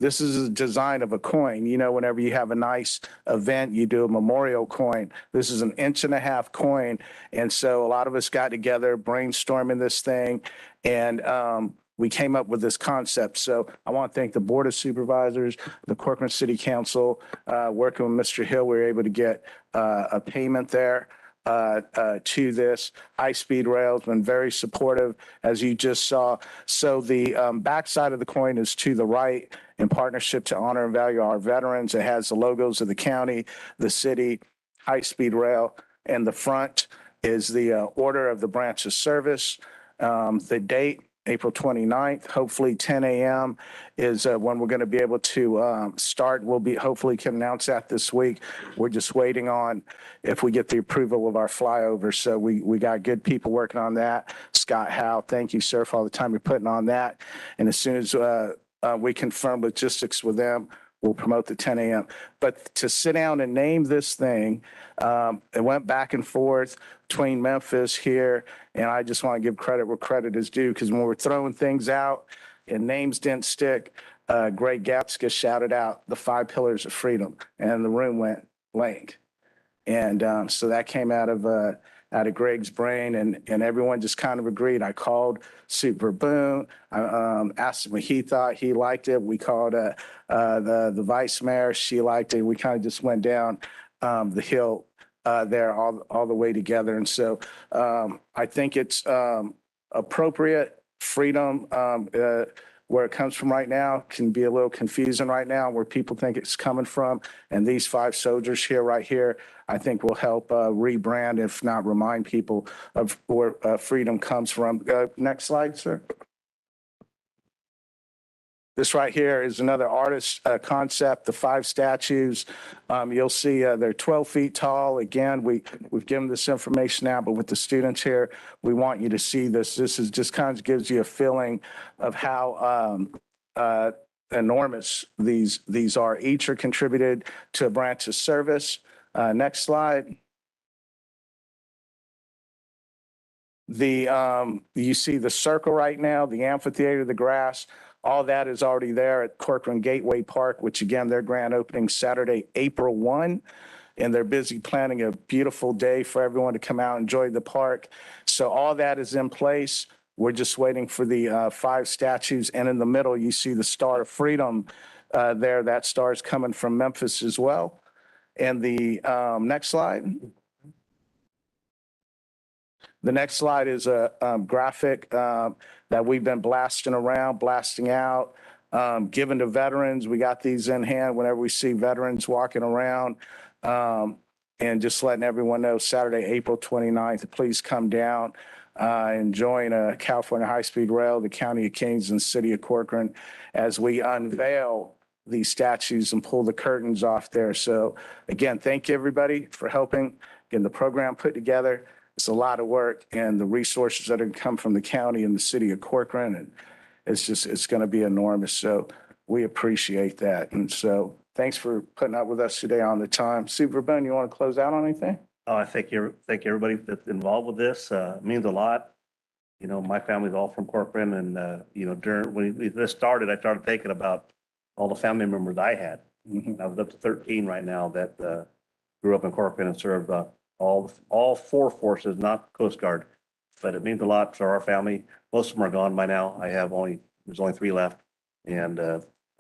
this is a design of a coin. You know, whenever you have a nice event, you do a memorial coin. This is an 1.5-inch coin. And so a lot of us got together, brainstorming this thing, and we came up with this concept. So I want to thank the Board of Supervisors, the Corcoran City Council, working with Mr. Hill, we were able to get a payment there to this. High-Speed Rail has been very supportive, as you just saw. So the backside of the coin is to the right, in partnership to honor and value our veterans. It has the logos of the county, the city, High-Speed Rail, and the front is the order of the branch of service. The date, April 29th, hopefully 10 a.m. is when we're going to be able to start. We'll be hopefully can announce that this week. We're just waiting on if we get the approval of our flyover. So we got good people working on that. Scott Howe, thank you, sir, for all the time you're putting on that. And as soon as we confirm logistics with them, we'll promote the 10 a.m. But to sit down and name this thing, it went back and forth between Memphis here, and I just want to give credit where credit is due, because when we're throwing things out and names didn't stick, Greg Gapska shouted out the 5 pillars of freedom, and the room went blank. And so that came out of Greg's brain, and everyone just kind of agreed. I called Super Boone. I asked him what he thought. He liked it. We called the vice mayor. She liked it. We kind of just went down the hill there all the way together. And so I think it's appropriate. Freedom, where it comes from right now, can be a little confusing right now, where people think it's coming from. And these 5 soldiers here, right here, I think will help rebrand, if not remind people of where freedom comes from. Next slide, sir. This right here is another artist concept, the 5 statues. You'll see they're 12 feet tall. Again, we've given this information out, but with the students here, we want you to see this. This is just kind of gives you a feeling of how enormous these are. Each are contributed to a branch of service. Next slide. You see the circle right now, the amphitheater, the grass, all that is already there at Corcoran Gateway Park, which again, their grand opening Saturday, April 1. And they're busy planning a beautiful day for everyone to come out and enjoy the park. So all that is in place. We're just waiting for the 5 statues. And in the middle, you see the Star of Freedom there. That star is coming from Memphis as well. And the next slide. The next slide is a graphic that we've been blasting around, blasting out, given to veterans. We got these in hand whenever we see veterans walking around. And just letting everyone know, Saturday, April 29th, please come down and join California High-Speed Rail, the County of Kings and City of Corcoran as we unveil these statues and pull the curtains off there. So again, thank you everybody for helping getting the program put together. It's a lot of work and the resources that are going to come from the county and the city of Corcoran. And it's going to be enormous. So we appreciate that. And so thanks for putting up with us today on the time. Super Boone, you want to close out on anything? Oh, I thank everybody that's involved with this. It means a lot. You know, my family's all from Corcoran and, you know, when this started, I started thinking about all the family members I had. I was up to 13 right now that grew up in Corcoran and served all 4 forces, not Coast Guard. But it means a lot for our family. Most of them are gone by now. There's only 3 left. And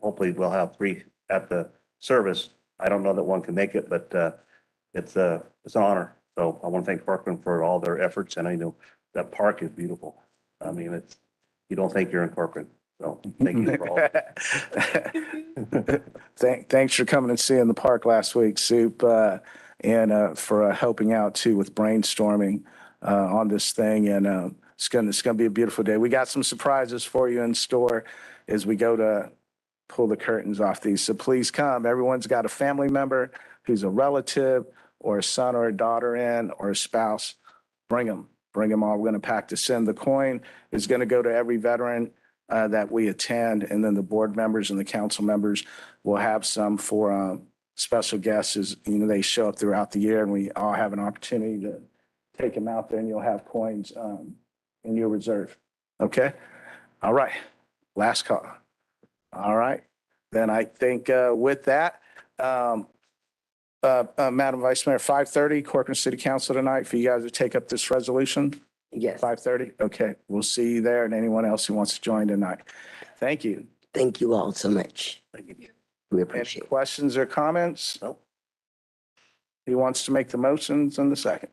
hopefully we'll have 3 at the service. I don't know that one can make it, but it's an honor. So I want to thank Corcoran for all their efforts. And I know that park is beautiful. I mean, you don't think you're in Corcoran. So thank you for all. Thanks for coming and seeing the park last week, Soup, and for helping out too with brainstorming on this thing. And it's gonna be a beautiful day. We got some surprises for you in store as we go to pull the curtains off these. So please come. Everyone's got a family member who's a relative or a son or a daughter in or a spouse. Bring them all. We're going to pack this in. The coin is going to go to every veteran that we attend. And then the board members and the council members will have some for special guests as, you know, they show up throughout the year and we all have an opportunity to take them out there and you'll have coins in your reserve. Okay. All right. Last call. All right. Then I think with that, Madam Vice Mayor, 5:30, Corcoran City Council tonight for you guys to take up this resolution? Yes. 5:30? Okay. We'll see you there and anyone else who wants to join tonight. Thank you. Thank you all so much. Thank you. We Any appreciate it. questions or comments? No. Who wants to make the motions in the second?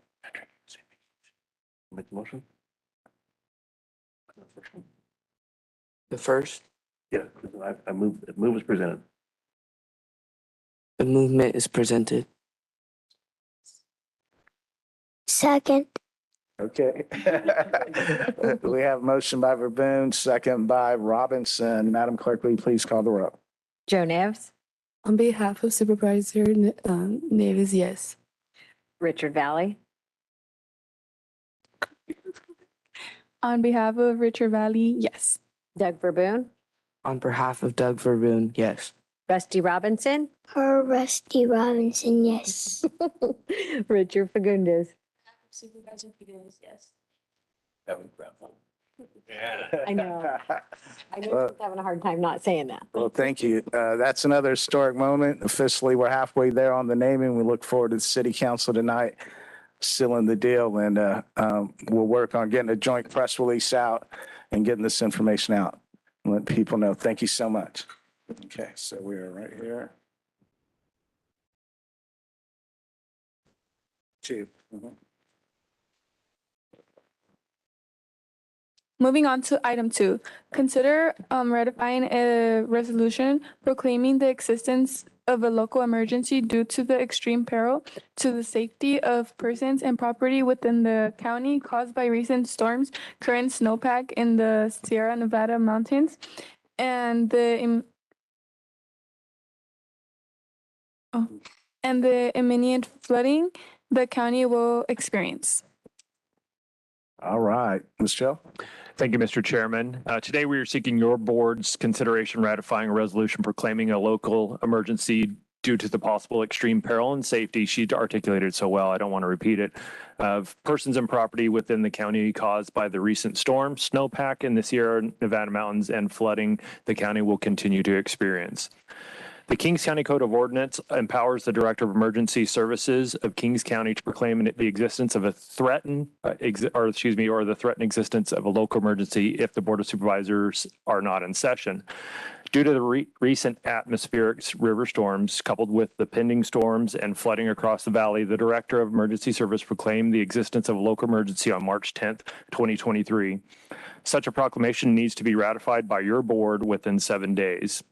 Make the motion? The first, Yeah, I move is presented. the movement is presented. Second. Okay. We have motion by Verboen, second by Robinson. Madam Clerk, will you please call the roll? Joe Nevs, On behalf of Supervisor Neves, yes. Richard Valley, On behalf of Richard Valley, yes. Doug Verboon, On behalf of Doug Verboon, yes. Rusty Robinson, Or Rusty Robinson, yes. Richard Fagundes. Supervisor Fidelis, yes. I know. I know Well- she's having a hard time not saying that. Well, thank you. That's another historic moment. Officially, we're halfway there on the naming. We look forward to the city council tonight sealing the deal and we'll work on getting a joint press release out and getting this information out. Let people know. Thank you so much. Okay, so we are right here. Chief. Moving on to item 2, consider ratifying a resolution proclaiming the existence of a local emergency due to the extreme peril to the safety of persons and property within the county caused by recent storms, current snowpack in the Sierra Nevada mountains, and the imminent flooding the county will experience. All right, Ms. Joe. Thank you, Mr. Chairman. Today, we are seeking your board's consideration ratifying a resolution proclaiming a local emergency due to the possible extreme peril and safety. She articulated so well, I don't want to repeat it, of persons and property within the county caused by the recent storm, snowpack in the Sierra Nevada mountains, and flooding the county will continue to experience. The Kings County Code of Ordinance empowers the Director of Emergency Services of Kings County to proclaim the existence of a threatened, or the threatened existence of a local emergency if the Board of Supervisors are not in session. Due to the recent atmospheric river storms, coupled with the pending storms and flooding across the valley, the Director of Emergency Service proclaimed the existence of a local emergency on March 10th, 2023. Such a proclamation needs to be ratified by your board within 7 days.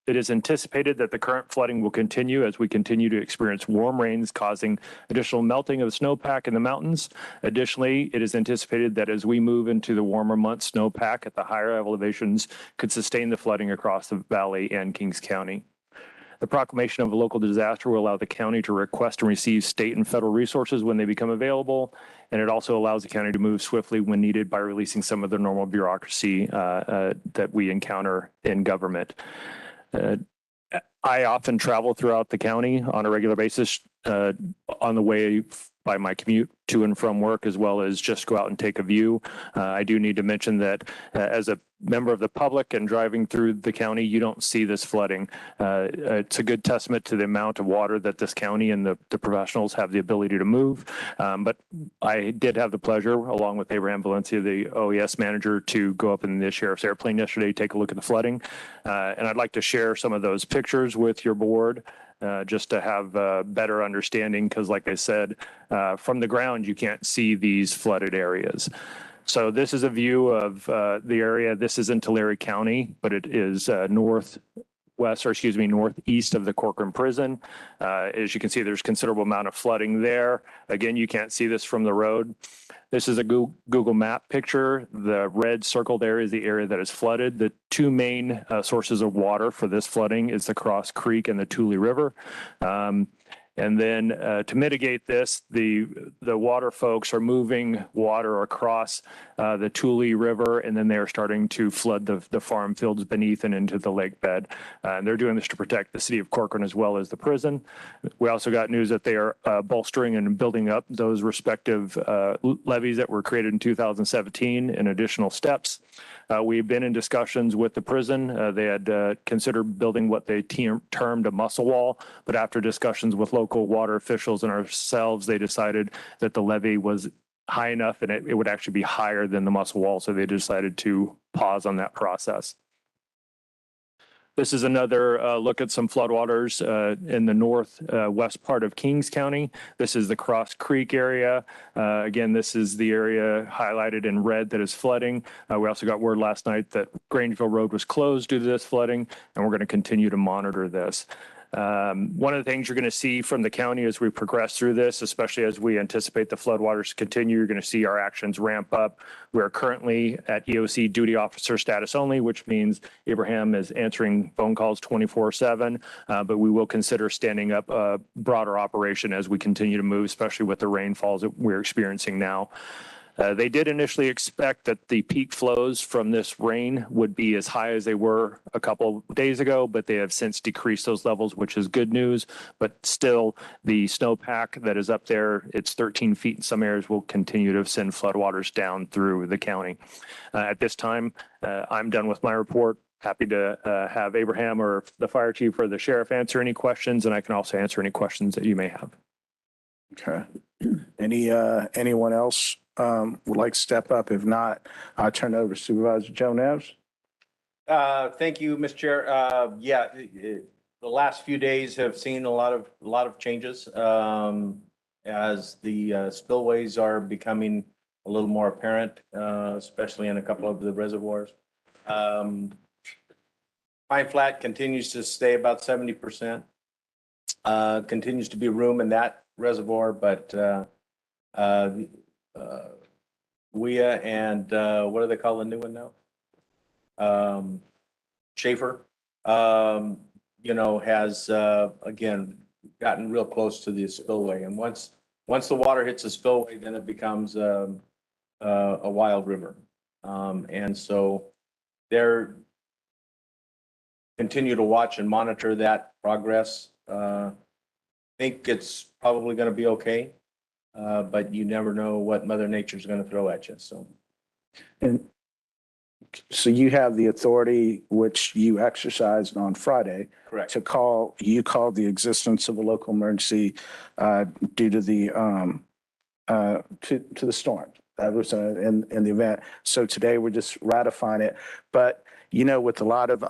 It is anticipated that the current flooding will continue as we continue to experience warm rains causing additional melting of snowpack in the mountains. Additionally, it is anticipated that as we move into the warmer months, snowpack at the higher elevations could sustain the flooding across the valley and Kings County. The proclamation of a local disaster will allow the county to request and receive state and federal resources when they become available, and it also allows the county to move swiftly when needed by releasing some of the normal bureaucracy that we encounter in government. I often travel throughout the county on a regular basis on the way by my commute to and from work, as well as just go out and take a view. I do need to mention that as a member of the public and driving through the county, you don't see this flooding. It's a good testament to the amount of water that this county and the professionals have the ability to move. But I did have the pleasure, along with Abraham Valencia, the OES manager, to go up in the sheriff's airplane yesterday, take a look at the flooding. And I'd like to share some of those pictures with your board. Just to have a better understanding, because like I said, from the ground, you can't see these flooded areas. So this is a view of the area. This is in Tulare County, but it is northeast of the Corcoran Prison. As you can see, there's considerable amount of flooding there. Again, you can't see this from the road. This is a Google map picture. The red circled area is the area that is flooded. The two main sources of water for this flooding is the Cross Creek and the Tule River. And then to mitigate this, the water folks are moving water across the Tule River, and then they are starting to flood the farm fields beneath and into the lake bed. And they're doing this to protect the city of Corcoran as well as the prison. We also got news that they are bolstering and building up those respective levees that were created in 2017 in additional steps. We've been in discussions with the prison. They had considered building what they termed a muscle wall, but after discussions with local water officials and ourselves, they decided that the levee was high enough and it would actually be higher than the muscle wall, so they decided to pause on that process. This is another look at some floodwaters in the northwest part of Kings County. This is the Cross Creek area. Again, this is the area highlighted in red that is flooding. We also got word last night that Grangeville Road was closed due to this flooding, and we're going to continue to monitor this. One of the things you're going to see from the county as we progress through this, especially as we anticipate the floodwaters to continue, you're going to see our actions ramp up. We're currently at EOC duty officer status only, which means Abraham is answering phone calls 24/7, but we will consider standing up a broader operation as we continue to move, especially with the rainfalls that we're experiencing now. They did initially expect that the peak flows from this rain would be as high as they were a couple days ago, but they have since decreased those levels, which is good news. But still, the snowpack that is up there, it's 13 feet in some areas, will continue to send floodwaters down through the county. At this time, I'm done with my report. Happy to have Abraham or the fire chief or the sheriff answer any questions, and I can also answer any questions that you may have. Okay. Anyone else would like to step up? If not, I'll turn it over to Supervisor Joe Neves. Thank you, Mr. Chair. The last few days have seen a lot of changes as the spillways are becoming a little more apparent, especially in a couple of the reservoirs. Pine Flat continues to stay about 70%. Continues to be room in that reservoir, but Wea and what do they call the new one now? Schaefer, has again gotten real close to the spillway, and once the water hits the spillway, then it becomes a wild river, and so they're continue to watch and monitor that progress. think it's probably going to be okay. But you never know what Mother Nature's going to throw at you. So And so you have the authority, which you exercised on Friday, correct. to call, you called the existence of a local emergency due to the to the storm. That was in the event. So today we're just ratifying it. But, you know, with a lot of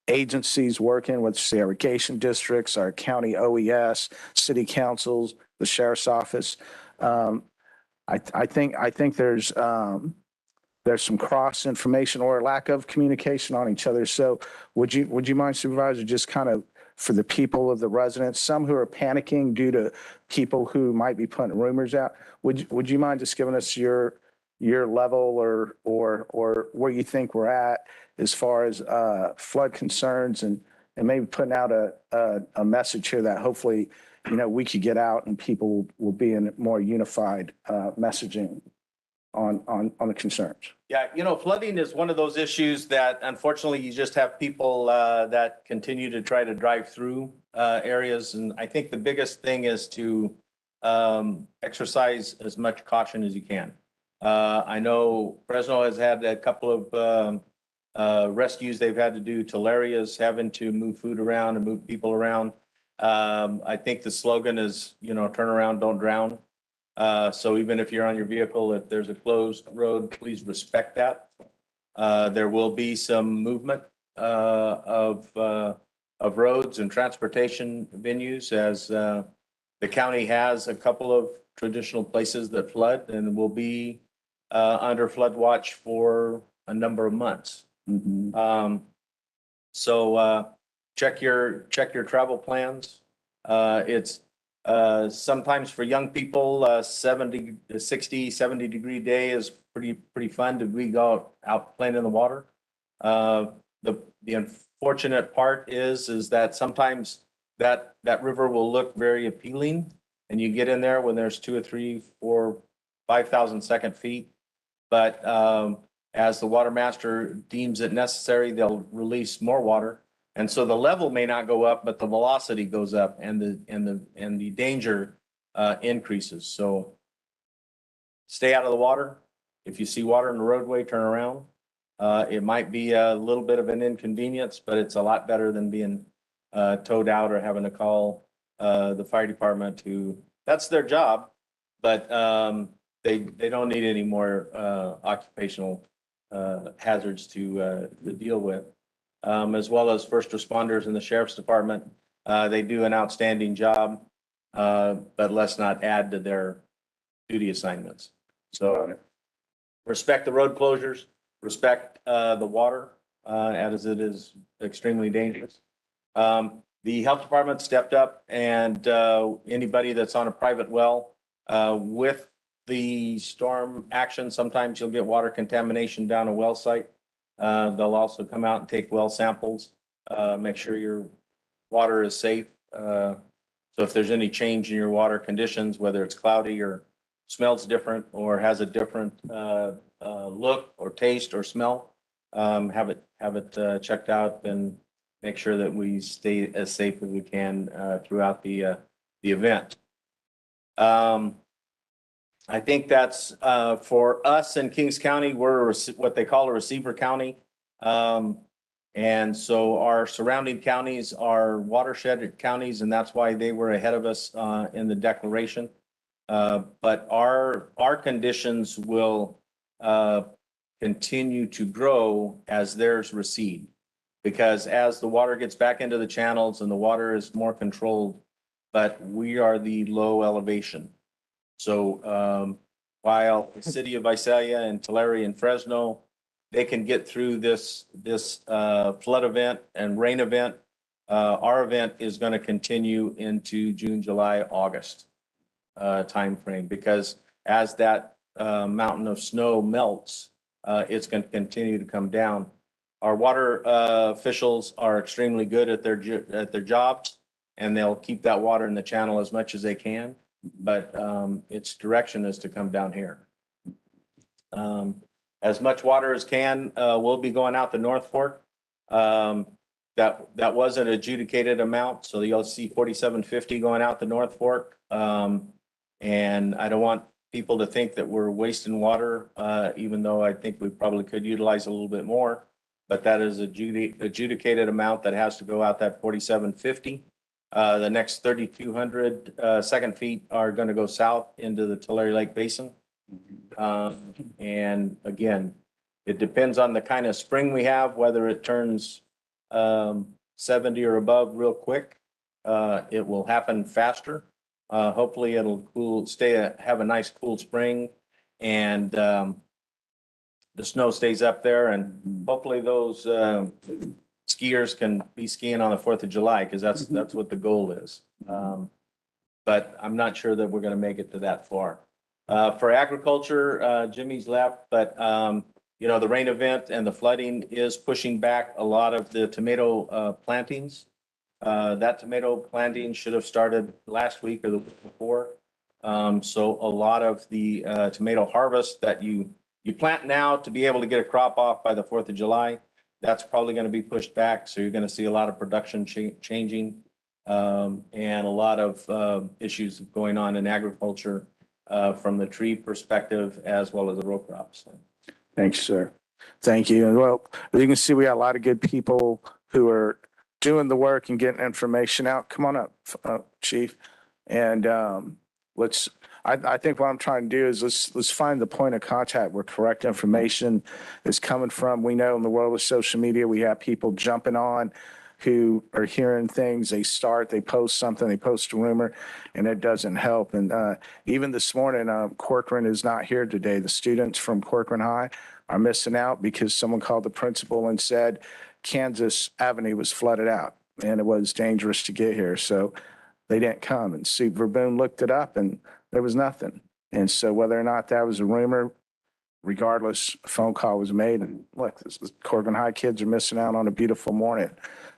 agencies working with the irrigation districts, our county OES, city councils, the sheriff's office, I think there's some cross information or lack of communication on each other. So would you mind, Supervisor, just kind of for the people of the residents, some who are panicking due to people who might be putting rumors out, would you mind just giving us your level or where you think we're at as far as flood concerns and maybe putting out a message here that hopefully, you know, we could get out and people will be in more unified messaging on the concerns. Yeah, you know, flooding is one of those issues that unfortunately you just have people that continue to try to drive through areas. And I think the biggest thing is to exercise as much caution as you can. I know Fresno has had a couple of rescues they've had to do. Tularia's having to move food around and move people around. I think the slogan is, you know, turn around, don't drown. So even if you're on your vehicle, if there's a closed road, please respect that. There will be some movement of roads and transportation venues as the county has a couple of traditional places that flood and will be under flood watch for a number of months. So check your travel plans. It's sometimes for young people, 60, 70 degree day is pretty fun to be go out playing in the water. The unfortunate part is that sometimes that river will look very appealing and you get in there when there's 2 or 3, 4, 5,000 second feet. But as the water master deems it necessary, they'll release more water. And so the level may not go up, but the velocity goes up and the danger increases. So stay out of the water. If you see water in the roadway, turn around. It might be a little bit of an inconvenience, but it's a lot better than being towed out or having to call the fire department that's their job, but they don't need any more occupational hazards to deal with. As well as first responders in the sheriff's department. They do an outstanding job, but let's not add to their duty assignments. So respect the road closures, respect the water, as it is extremely dangerous. The health department stepped up and anybody that's on a private well with the storm action, sometimes you'll get water contamination down a well site. They'll also come out and take well samples, make sure your water is safe. So if there's any change in your water conditions, whether it's cloudy or smells different or has a different look or taste or smell, have it checked out and make sure that we stay as safe as we can throughout the event. I think that's for us in Kings County, we're what they call a receiver county. And so our surrounding counties are watershed counties, and that's why they were ahead of us in the declaration. But our conditions will continue to grow as theirs recede. Because as the water gets back into the channels and the water is more controlled, but we are the low elevation. So while the city of Visalia and Tulare and Fresno, they can get through this flood event and rain event, our event is going to continue into June, July, August timeframe, because as that mountain of snow melts, it's going to continue to come down. Our water officials are extremely good at their jobs, and they'll keep that water in the channel as much as they can. But its direction is to come down here. As much water as can will be going out the North Fork. that was an adjudicated amount, so you'll see 4750 going out the North Fork. And I don't want people to think that we're wasting water, even though I think we probably could utilize a little bit more. But that is adjudicated amount that has to go out that 4750. The next 3,200 second feet are going to go south into the Tulare Lake Basin. And again, it depends on the kind of spring we have, whether it turns 70 or above real quick. It will happen faster. Hopefully it'll have a nice cool spring, and the snow stays up there, and hopefully those skiers can be skiing on the 4th of July, because that's what the goal is. But I'm not sure that we're going to make it to that far. For agriculture, Jimmy's left, but the rain event and the flooding is pushing back a lot of the tomato plantings. That tomato planting should have started last week or the week before. So a lot of the tomato harvest that you plant now to be able to get a crop off by the 4th of July, that's probably going to be pushed back. So you're going to see a lot of production changing, and a lot of issues going on in agriculture from the tree perspective as well as the row crops. Thanks, sir. Thank you. And well, as you can see, we got a lot of good people who are doing the work and getting information out. Come on up, Chief. And I think what I'm trying to do is let's find the point of contact where correct information is coming from. We know in the world of social media, we have people jumping on who are hearing things. They post something, they post a rumor, and it doesn't help. And even this morning, Corcoran is not here today. The students from Corcoran High are missing out because someone called the principal and said Kansas Avenue was flooded out and it was dangerous to get here. So they didn't come. And Super Boone looked it up and there was nothing. And so whether or not that was a rumor, regardless, a phone call was made. And look, the Corcoran High kids are missing out on a beautiful morning.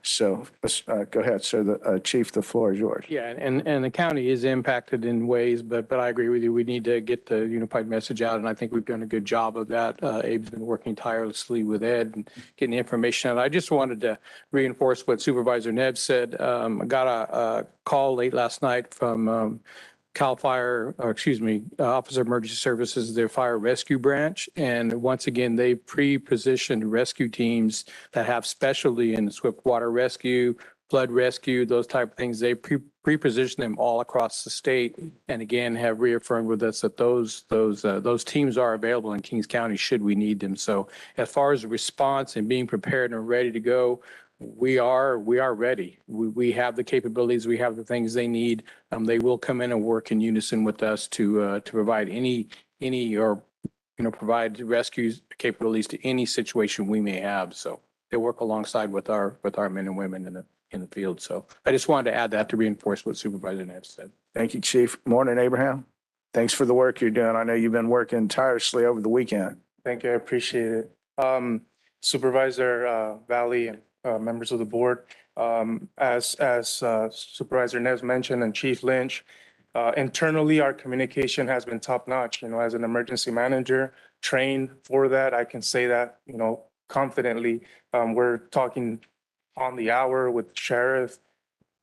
So let's go ahead, sir. The Chief, the floor is yours. Yeah, and the county is impacted in ways, but I agree with you. We need to get the unified message out, and I think we've done a good job of that. Abe's been working tirelessly with Ed and getting the information out. I just wanted to reinforce what Supervisor Neb said. I got a call late last night from Office of Emergency Services, their fire rescue branch. And once again, they pre-positioned rescue teams that have specialty in swift water rescue, flood rescue, those type of things. They pre-position them all across the state. And again, have reaffirmed with us that those teams are available in Kings County should we need them. So as far as the response and being prepared and ready to go, we are ready. We have the capabilities. We have the things they need. They will come in and work in unison with us to provide provide rescue capabilities to any situation we may have. So they work alongside with our men and women in the field. So I just wanted to add that to reinforce what Supervisor Nance said. Thank you, Chief. Morning, Abraham. Thanks for the work you're doing. I know you've been working tirelessly over the weekend. Thank you. I appreciate it. Supervisor Valley and members of the board, as Supervisor Nez mentioned and Chief Lynch, internally our communication has been top notch. As an emergency manager trained for that, I can say that confidently. We're talking on the hour with sheriff,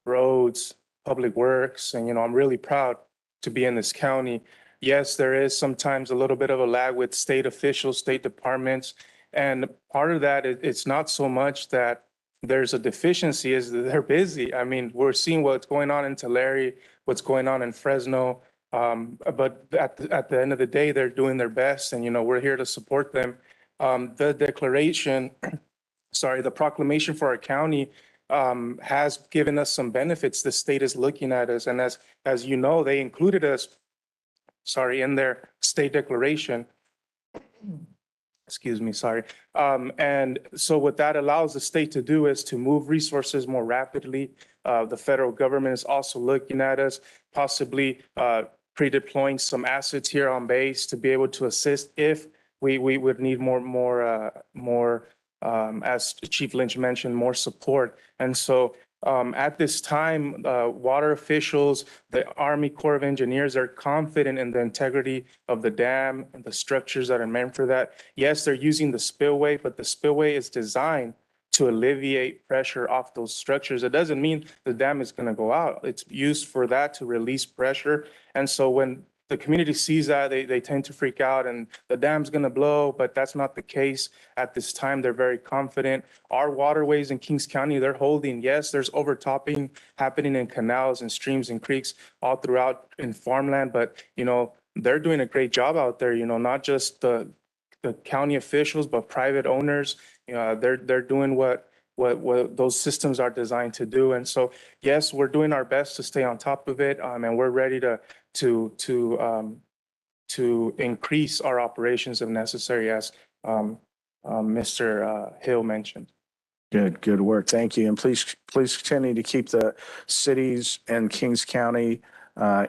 roads, public works, and I'm really proud to be in this county. Yes, there is sometimes a little bit of a lag with state officials, state departments, and part of that it's not so much that there's a deficiency, is that they're busy. I mean, we're seeing what's going on in Tulare, what's going on in Fresno, but at the end of the day, they're doing their best, and we're here to support them. The declaration, the proclamation for our county has given us some benefits. The state is looking at us, and as you know, they included us, in their state declaration. Excuse me, sorry. And so what that allows the state to do is to move resources more rapidly. The federal government is also looking at us, possibly pre-deploying some assets here on base to be able to assist if we would need more, as Chief Lynch mentioned, more support. And so at this time, water officials, the Army Corps of Engineers are confident in the integrity of the dam and the structures that are meant for that. Yes, they're using the spillway, but the spillway is designed to alleviate pressure off those structures. It doesn't mean the dam is going to go out. It's used for that to release pressure. And so when the community sees that, they tend to freak out and the dam's going to blow, but that's not the case at this time. They're very confident. Our waterways in Kings County, they're holding. Yes, there's overtopping happening in canals and streams and creeks all throughout in farmland, but they're doing a great job out there, not just the county officials, but private owners. They're doing what those systems are designed to do. And so, yes, we're doing our best to stay on top of it, and we're ready to increase our operations if necessary, as Mr. Hill mentioned. Good work. Thank you. And please continue to keep the cities and Kings County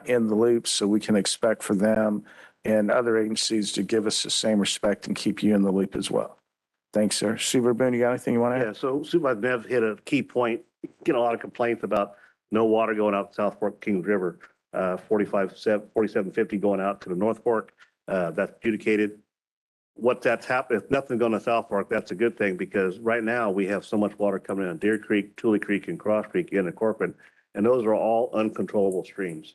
in the loop so we can expect for them and other agencies to give us the same respect and keep you in the loop as well. Thanks, sir. Supervisor Boone, you got anything you want to add? Yeah, so Supervisor Nev hit a key point. Get a lot of complaints about no water going out to South Fork Kings River. 4750 going out to the North Fork. That's adjudicated. What that's happened, if nothing going to South Fork, that's a good thing because right now we have so much water coming in on Deer Creek, Tule Creek, and Cross Creek in the Corcoran, and those are all uncontrollable streams.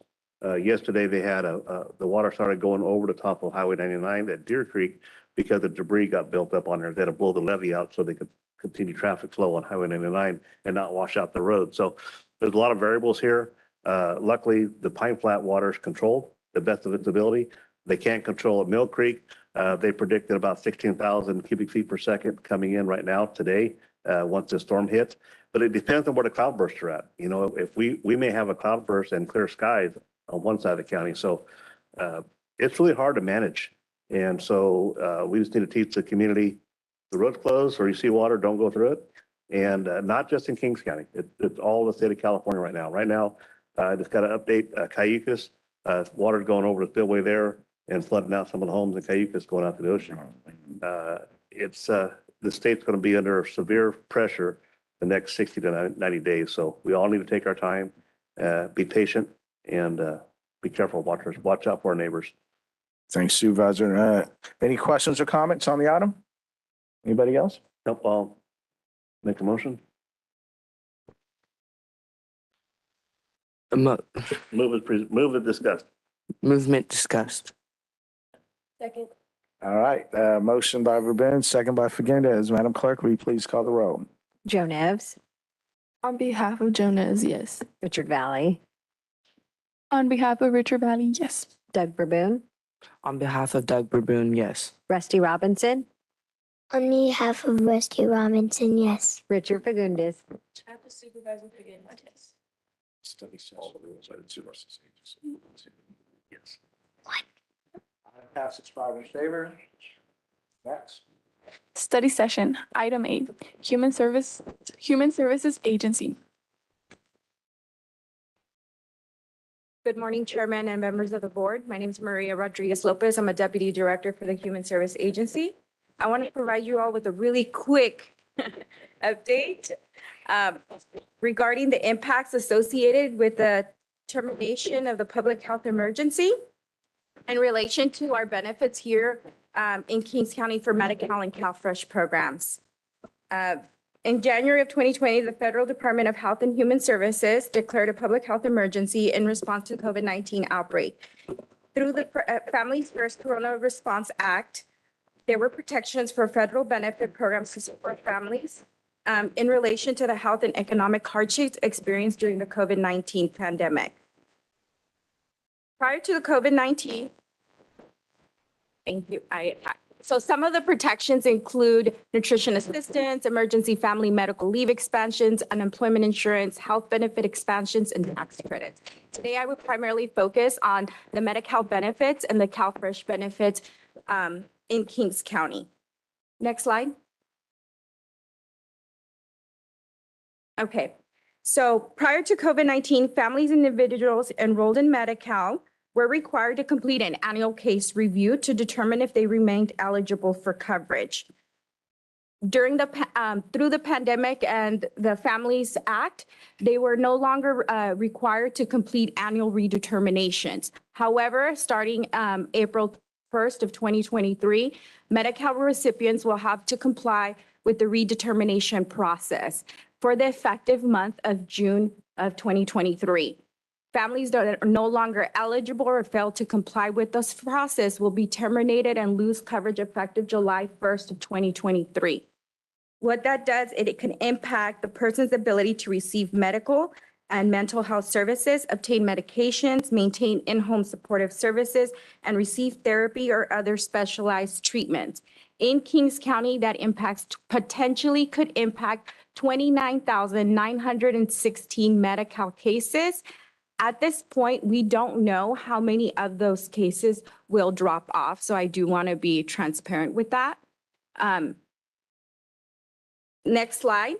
Yesterday they had the water started going over the top of Highway 99 at Deer Creek because the debris got built up on there. They had to blow the levee out so they could continue traffic flow on Highway 99 and not wash out the road. So there's a lot of variables here. Luckily, the Pine Flat water is controlled the best of its ability. They can't control at Mill Creek. They predicted about 16,000 cubic feet per second coming in right now today once the storm hits. But it depends on where the cloudbursts are at. If we may have a cloudburst and clear skies on one side of the county. So it's really hard to manage. And so we just need to teach the community the road's closed or you see water, don't go through it. And not just in Kings County. It's all the state of California right now. Right now, I just got to update Cayucas. Water's going over the spillway there and flooding out some of the homes in Cayucas going out to the ocean. The state's going to be under severe pressure the next 60 to 90 days. So we all need to take our time, be patient, and be careful. Watch out for our neighbors. Thanks, Supervisor. Any questions or comments on the item? Anybody else? Nope, I'll make a motion. Move it discussed. Movement discussed. Second. All right, motion by Verboen, second by Fagundes. Madam Clerk, will you please call the roll? Joe Nevs, On behalf of Jonas, yes. Richard Valley, On behalf of Richard Valley, yes. Doug Verboon, On behalf of Doug Verboon, yes. Rusty Robinson, On behalf of Rusty Robinson, yes. Richard Fagundes. Supervisor Fagundes. Study session. Yes. Passes 5 in favor. Next. Study session, item 8, Human Services Agency. Good morning, Chairman and members of the board. My name is Maria Rodriguez Lopez. I'm a Deputy Director for the Human Service Agency. I want to provide you all with a really quick update regarding the impacts associated with the termination of the public health emergency in relation to our benefits here in Kings County for Medi-Cal and CalFresh programs. In January of 2020, the Federal Department of Health and Human Services declared a public health emergency in response to COVID-19 outbreak. Through the Families First Corona Response Act, there were protections for federal benefit programs to support families in relation to the health and economic hardships experienced during the COVID-19 pandemic. Prior to the COVID-19, thank you. So some of the protections include nutrition assistance, emergency family medical leave expansions, unemployment insurance, health benefit expansions, and tax credits. Today, I would primarily focus on the Medi-Cal benefits and the CalFresh benefits in Kings County. Next slide. Okay, so prior to COVID-19, families and individuals enrolled in Medi-Cal were required to complete an annual case review to determine if they remained eligible for coverage. Through the pandemic and the Families Act, they were no longer required to complete annual redeterminations. However, starting April 1st of 2023, Medi-Cal recipients will have to comply with the redetermination process for the effective month of June of 2023. Families that are no longer eligible or fail to comply with this process will be terminated and lose coverage effective July 1st of 2023. What that does, it can impact the person's ability to receive medical and mental health services, obtain medications, maintain in-home supportive services, and receive therapy or other specialized treatment. In Kings County, that potentially could impact 29,916 Medi-Cal cases. At this point, we don't know how many of those cases will drop off, so I do want to be transparent with that. Next slide.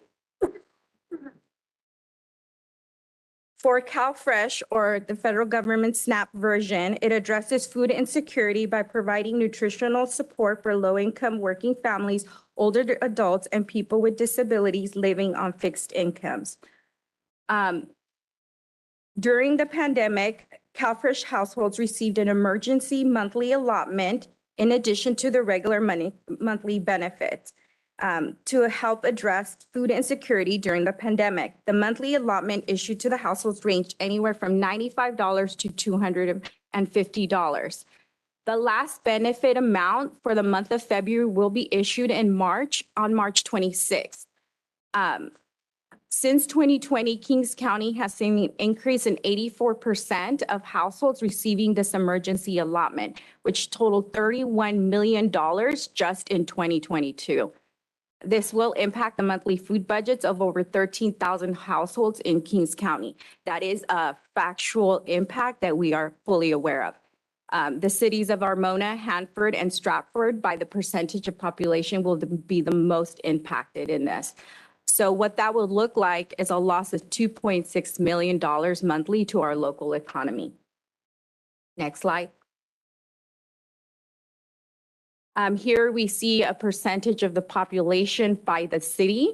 For CalFresh, or the federal government SNAP version, it addresses food insecurity by providing nutritional support for low-income working families, older adults, and people with disabilities living on fixed incomes. During the pandemic, CalFresh households received an emergency monthly allotment in addition to the regular monthly benefits to help address food insecurity during the pandemic. The monthly allotment issued to the households ranged anywhere from $95 to $250. The last benefit amount for the month of February will be issued on March 26th. Since 2020, Kings County has seen an increase in 84% of households receiving this emergency allotment, which totaled $31 million just in 2022. This will impact the monthly food budgets of over 13,000 households in Kings County. That is a factual impact that we are fully aware of. The cities of Armona, Hanford, and Stratford, by the percentage of population, will be the most impacted in this. So what that would look like is a loss of $2.6 million monthly to our local economy. Next slide. Here we see a percentage of the population by the city,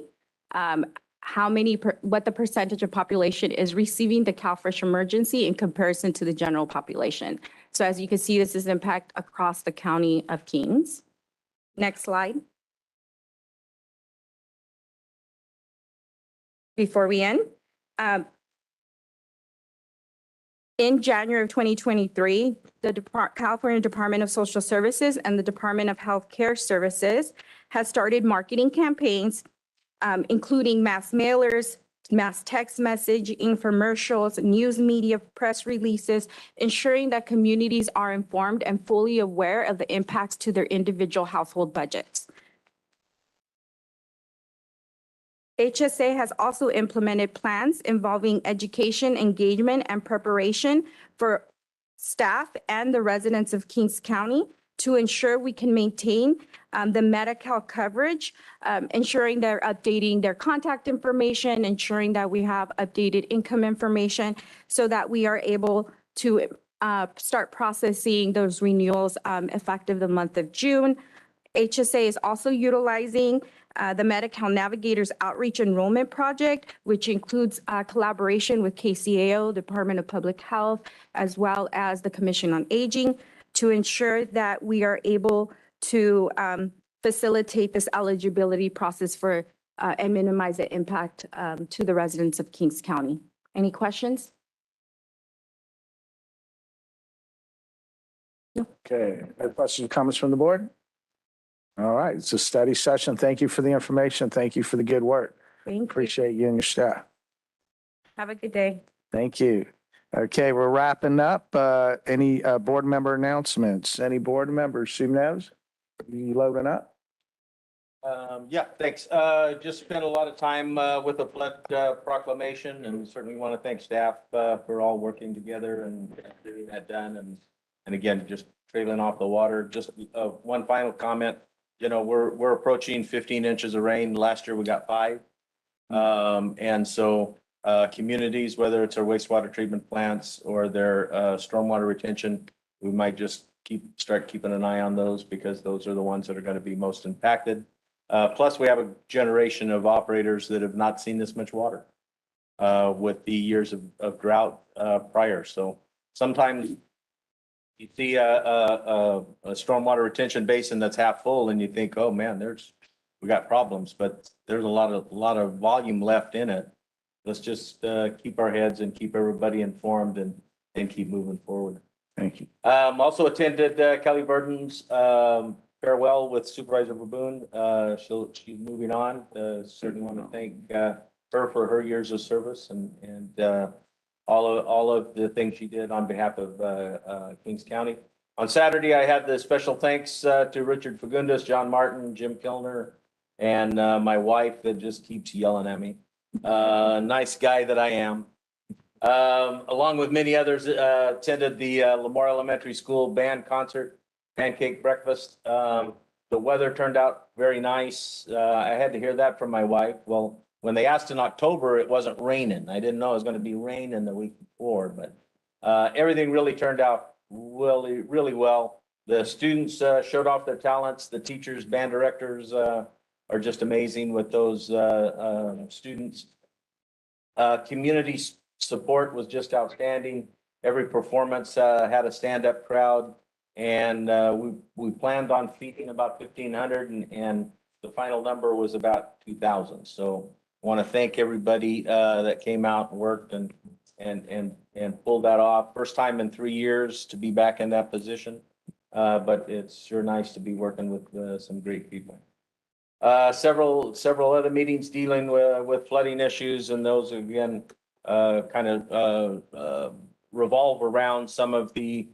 what the percentage of population is receiving the CalFresh emergency in comparison to the general population. So as you can see, this is impact across the county of Kings. Next slide. Before we end, in January of 2023, the California Department of Social Services and the Department of Health Care Services has started marketing campaigns, including mass mailers, mass text message, infomercials, news media, press releases, ensuring that communities are informed and fully aware of the impacts to their individual household budgets. HSA has also implemented plans involving education, engagement, and preparation for staff and the residents of Kings County to ensure we can maintain the Medi-Cal coverage, ensuring they're updating their contact information, ensuring that we have updated income information so that we are able to start processing those renewals effective the month of June. HSA is also utilizing the Medi-Cal Navigators Outreach Enrollment Project, which includes collaboration with KCAO, Department of Public Health, as well as the Commission on Aging, to ensure that we are able to facilitate this eligibility process for and minimize the impact to the residents of Kings County. Any questions? Okay, any questions, comments from the board? All right, it's a study session. Thank you for the information. Thank you for the good work. Thank you. Appreciate you and your staff. Have a good day. Thank you. Okay, we're wrapping up. Any board member announcements? Any board members? Sue Neves, you loading up? Yeah, thanks. Just spent a lot of time with the flood proclamation, and certainly want to thank staff for all working together and getting that done. And again, just trailing off the water. Just one final comment. You know, we're approaching 15 inches of rain. Last year we got 5. And so communities, whether it's our wastewater treatment plants or their stormwater retention, we might just start keeping an eye on those, because those are the ones that are going to be most impacted. Plus, we have a generation of operators that have not seen this much water with the years of drought prior. So sometimes you see a stormwater retention basin that's half full and you think, oh man, there's we got problems, but there's a lot of volume left in it. Let's just keep our heads and keep everybody informed and keep moving forward. Thank you. Also attended Kelly Burton's farewell with Supervisor Baboon. She's moving on. Certainly want to thank her for her years of service and all of the things she did on behalf of Kings County. On Saturday, I had the special thanks to Richard Fagundes, John Martin, Jim Kilner, and my wife that just keeps yelling at me. Nice guy that I am. Along with many others, attended the Lamar Elementary School band concert, pancake breakfast. The weather turned out very nice. I had to hear that from my wife. Well, when they asked in October, it wasn't raining. I didn't know it was going to be raining the week before, but everything really turned out really, really well. The students showed off their talents. The teachers, band directors are just amazing with those students. Community support was just outstanding. Every performance had a stand-up crowd, and we planned on feeding about 1,500, and the final number was about 2,000. So I want to thank everybody that came out and worked and pulled that off. First time in 3 years to be back in that position, but it's sure nice to be working with some great people. Several other meetings dealing with flooding issues, and those again kind of revolve around some of the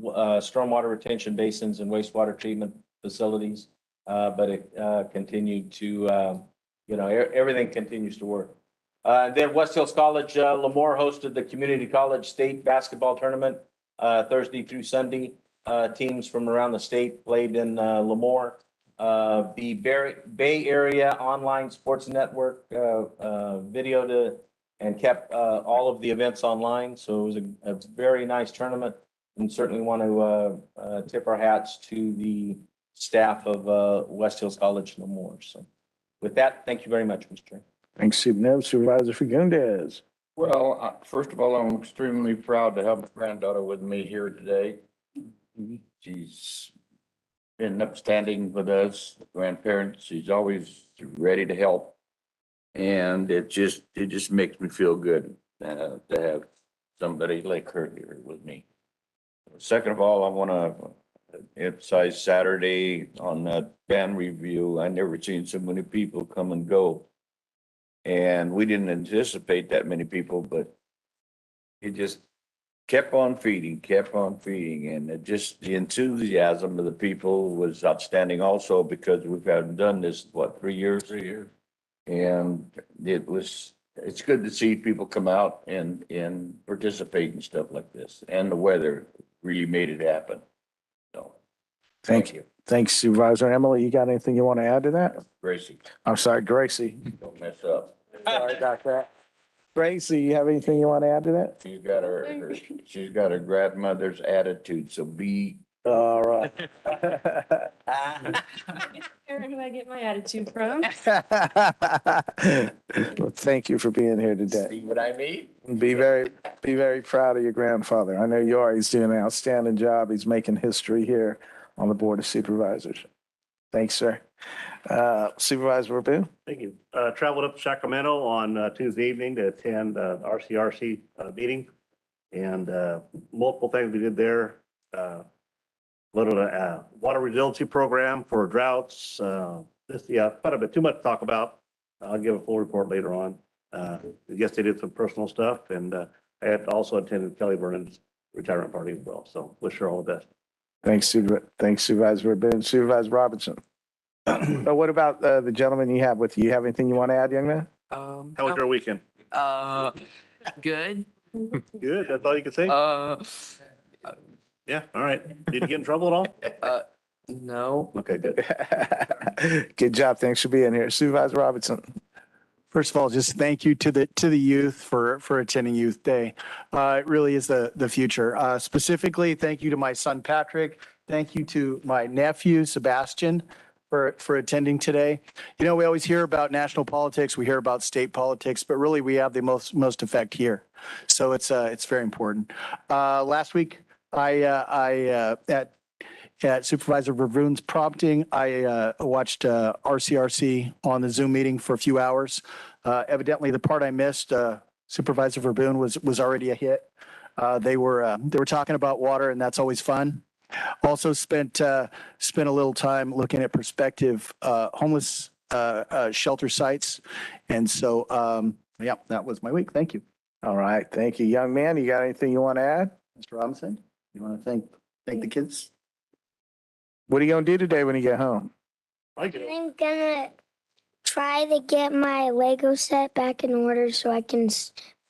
stormwater retention basins and wastewater treatment facilities. But it continued to, everything continues to work. Then West Hills College, Lemoore hosted the Community College State Basketball Tournament Thursday through Sunday. Teams from around the state played in Lemoore. The Bay Area Online Sports Network videoed and kept all of the events online. So it was a very nice tournament, and certainly want to tip our hats to the staff of West Hills College Lemoore. So with that, thank you very much, Mr. Chair. Thanks, Supervisor Fagundes. Well, first of all, I'm extremely proud to have my granddaughter with me here today. She's been upstanding with us, grandparents. She's always ready to help. And it just makes me feel good to have somebody like her here with me. Second of all, I want to emphasize Saturday on that band review. I never seen so many people come and go. And we didn't anticipate that many people, but it just kept on feeding. And it just, the enthusiasm of the people was outstanding also, because we've done this, 3 years? 3 years. And it's good to see people come out and participate in stuff like this. And the weather really made it happen. So, thank you. Thanks, Supervisor. Emily, you got anything you want to add to that? Gracie, I'm sorry, Gracie. don't mess up. Sorry about that. Gracie, you have anything you want to add to that? She's got her grandmother's attitude, so be. All right. Who I get my attitude from? Well, thank you for being here today. See what I mean? Be very proud of your grandfather. I know you are. He's doing an outstanding job. He's making history here on the Board of Supervisors. Thanks, sir. Supervisor Rabu? Thank you. Traveled up to Sacramento on Tuesday evening to attend RCRC meeting, and multiple things we did there. Little water resiliency program for droughts. Quite a bit too much to talk about. I'll give a full report later on. Yes, they did some personal stuff, and I had also attended Kelly Vernon's retirement party as well. So wish her all the best. Thanks, Supervisor Rabu. Supervisor Robinson. What about the gentleman you have with you? You have anything you want to add, young man? How was your weekend? Good. Good. That's all you can say? Yeah. All right. Did you get in trouble at all? No. Okay, good. Good job. Thanks for being here. Supervisor Robinson. First of all, just thank you to the youth for attending Youth Day. It really is the future. Specifically, thank you to my son, Patrick. Thank you to my nephew, Sebastian, for attending today. You know, we always hear about national politics, we hear about state politics, but really we have the most effect here. So it's very important. Last week, At Supervisor Verboen's prompting, I watched RCRC on the Zoom meeting for a few hours. Evidently, the part I missed, Supervisor Verboen was already a hit. They were talking about water, and that's always fun. Also spent a little time looking at prospective homeless shelter sites. And so, yeah, that was my week. Thank you. All right. Thank you, young man. You got anything you want to add? Mr. Robinson, you want to thank the kids? What are you going to do today when you get home? I'm gonna try to get my Lego set back in order so I can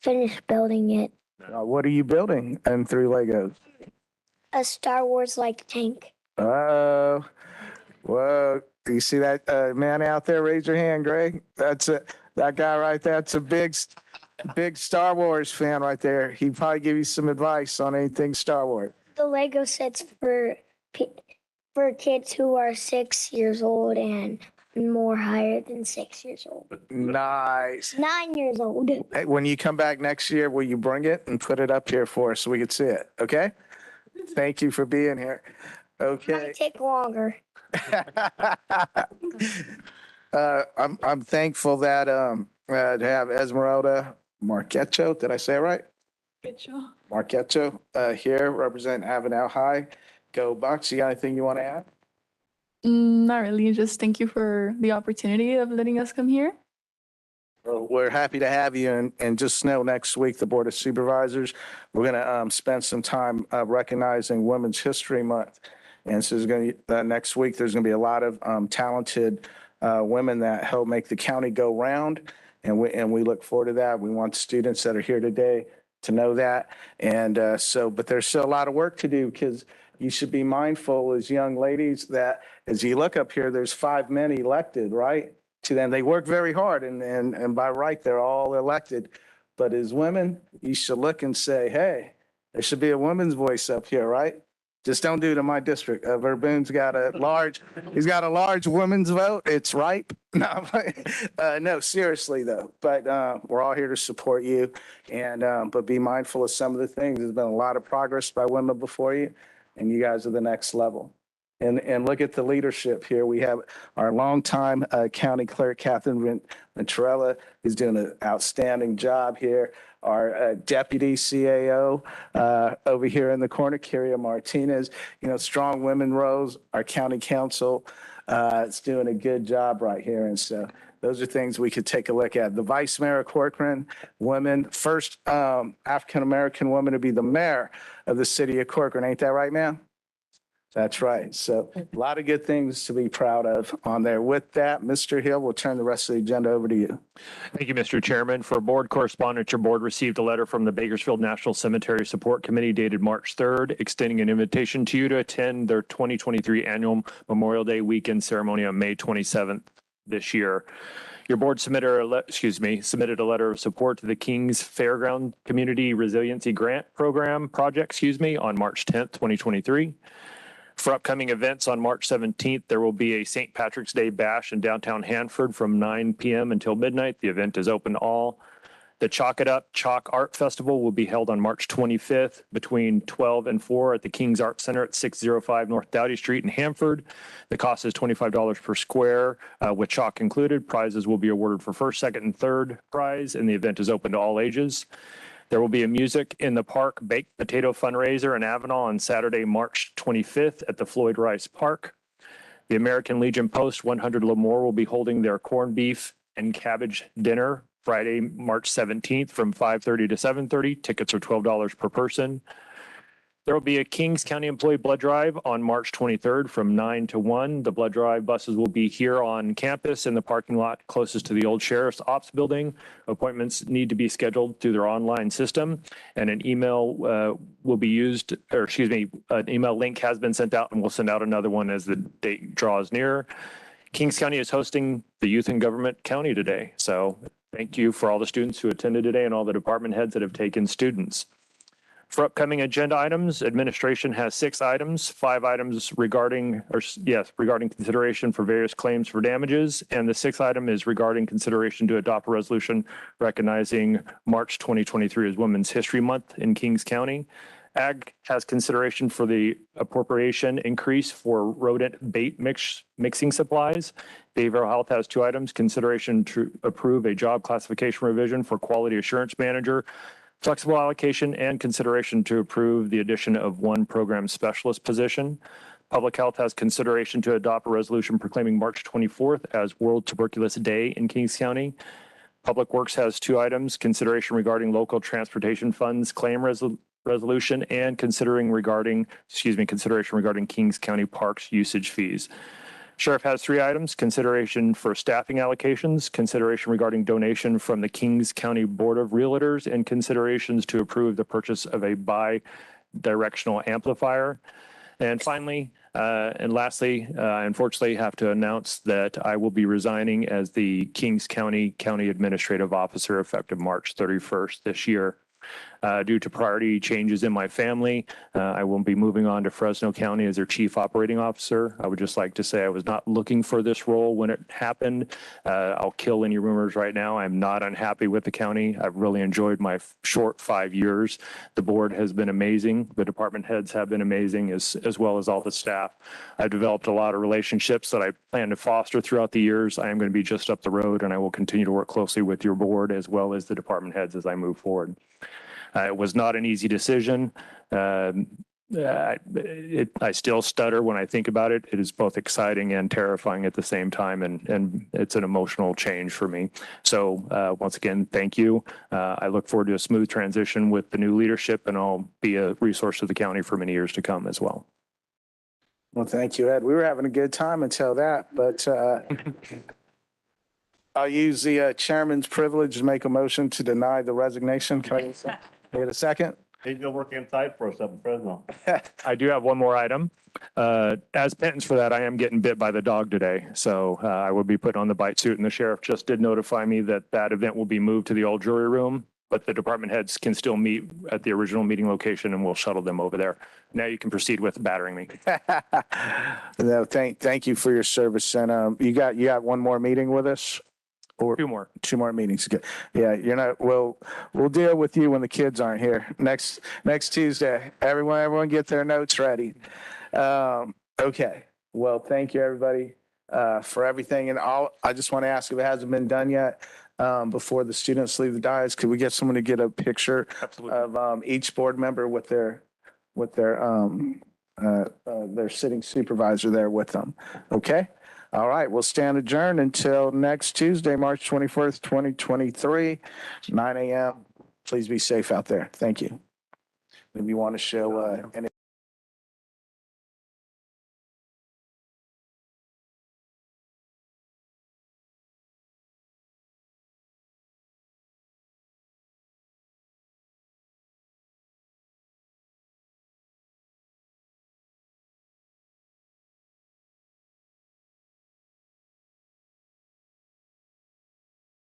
finish building it. What are you building and through Legos? A Star Wars like tank. Whoa. Do you see that man out there? Raise your hand, Greg. That guy right there. That's a big Star Wars fan right there. He'd probably give you some advice on anything Star Wars. The Lego sets for kids who are 6 years old and more higher than 6 years old. Nice. 9 years old. Hey, when you come back next year, will you bring it and put it up here for us so we can see it? Okay. Thank you for being here. Okay. Might take longer. I'm thankful that to have Esmeralda Marquecho. Did I say it right? Marquecho here representing Avenel High. Go Bucks. You got anything you want to add? Not really. Just thank you for the opportunity of letting us come here. Well, we're happy to have you, and just know next week, the Board of Supervisors, we're going to spend some time recognizing Women's History Month. And so next week, there's going to be a lot of talented women that help make the county go round, and we look forward to that. We want students that are here today to know that. And but there's still a lot of work to do, because you should be mindful as young ladies that as you look up here, there's 5 men elected, right? To them, they work very hard, and by right, they're all elected. But as women, you should look and say, hey, there should be a woman's voice up here, right? Just don't do it in my district. Verboen's got he's got a large women's vote. It's ripe. No, no, seriously though. But we're all here to support you, and but be mindful of some of the things. There's been a lot of progress by women before you, and you guys are the next level. And look at the leadership here. We have our longtime county clerk, Catherine Venturella, who's doing an outstanding job here. Our deputy CAO over here in the corner, Kyria Martinez, strong women roles. Our county council is doing a good job right here. And so those are things we could take a look at. The Vice Mayor of Corcoran, women, first African-American woman to be the mayor of the city of Corcoran. Ain't that right, ma'am? That's right. So a lot of good things to be proud of on there. With that, Mr. Hill, we'll turn the rest of the agenda over to you. Thank you, Mr. Chairman. For board correspondence, your board received a letter from the Bakersfield National Cemetery Support Committee dated March 3rd, extending an invitation to you to attend their 2023 annual Memorial Day weekend ceremony on May 27th this year. Your board submitted a letter of support to the Kings Fairground Community Resiliency Grant Program project, on March 10th, 2023. For upcoming events on March 17th, there will be a St. Patrick's Day Bash in downtown Hanford from 9 p.m. until midnight. The event is open to all. The Chalk It Up Chalk Art Festival will be held on March 25th between 12 and 4 at the King's Art Center at 605 North Doughty Street in Hanford. The cost is $25 per square with chalk included. Prizes will be awarded for first, second, and third prize, and the event is open to all ages. There will be a Music in the Park Baked Potato fundraiser in Avenal on Saturday, March 25th at the Floyd Rice Park. The American Legion Post 100 Lemoore will be holding their corned beef and cabbage dinner Friday, March 17th from 5:30 to 7:30. Tickets are $12 per person. There will be a Kings County Employee Blood Drive on March 23rd from 9 to 1. The blood drive buses will be here on campus in the parking lot closest to the old Sheriff's Ops building. Appointments need to be scheduled through their online system, and an email will be used, an email link has been sent out, and we'll send out another one as the date draws near. Kings County is hosting the Youth in Government County today. So thank you for all the students who attended today and all the department heads that have taken students. For upcoming agenda items, administration has 6 items, 5 items regarding consideration for various claims for damages. And the 6th item is regarding consideration to adopt a resolution recognizing March 2023 as Women's History Month in Kings County. Ag has consideration for the appropriation increase for rodent bait mixing supplies. Behavioral Health has 2 items, consideration to approve a job classification revision for quality assurance manager, flexible allocation, and consideration to approve the addition of 1 program specialist position. Public Health has consideration to adopt a resolution proclaiming March 24th as World Tuberculosis Day in Kings County. Public Works has 2 items, consideration regarding local transportation funds claim resolution and consideration regarding Kings County Parks usage fees. Sheriff has 3 items, consideration for staffing allocations, consideration regarding donation from the Kings County Board of Realtors, and considerations to approve the purchase of a bi-directional amplifier. And finally, and lastly, I unfortunately have to announce that I will be resigning as the Kings County County Administrative Officer effective March 31st this year. Due to priority changes in my family, I will be moving on to Fresno County as their Chief Operating Officer. I would just like to say I was not looking for this role when it happened. I'll kill any rumors right now. I'm not unhappy with the county. I've really enjoyed my short 5 years. The board has been amazing. The department heads have been amazing, as well as all the staff. I've developed a lot of relationships that I plan to foster throughout the years. I am going to be just up the road, and I will continue to work closely with your board as well as the department heads as I move forward. It was not an easy decision. I still stutter when I think about it. It is both exciting and terrifying at the same time, and it's an emotional change for me. So once again, thank you. I look forward to a smooth transition with the new leadership, and I'll be a resource to the county for many years to come as well. Well, thank you, Ed. We were having a good time until that, but I'll use the chairman's privilege to make a motion to deny the resignation. Can I get a second? He's been working inside for us up in Fresno. I do have one more item. As penance for that, I am getting bit by the dog today. So I will be put on the bite suit, and the sheriff just did notify me that that event will be moved to the old jury room, but the department heads can still meet at the original meeting location, and we'll shuttle them over there. Now you can proceed with battering me. No, thank you for your service. And you got one more meeting with us? Or 2 more. 2 more meetings. Good. Yeah, we'll deal with you when the kids aren't here. Next Tuesday. Everyone get their notes ready. Okay. Well, thank you everybody for everything. And I just want to ask if it hasn't been done yet, before the students leave the dais, could we get someone to get a picture of each board member with their sitting supervisor there with them? Okay. All right, we'll stand adjourned until next Tuesday, March 21st, 2023, 9 a.m. Please be safe out there. Thank you. Maybe you want to show any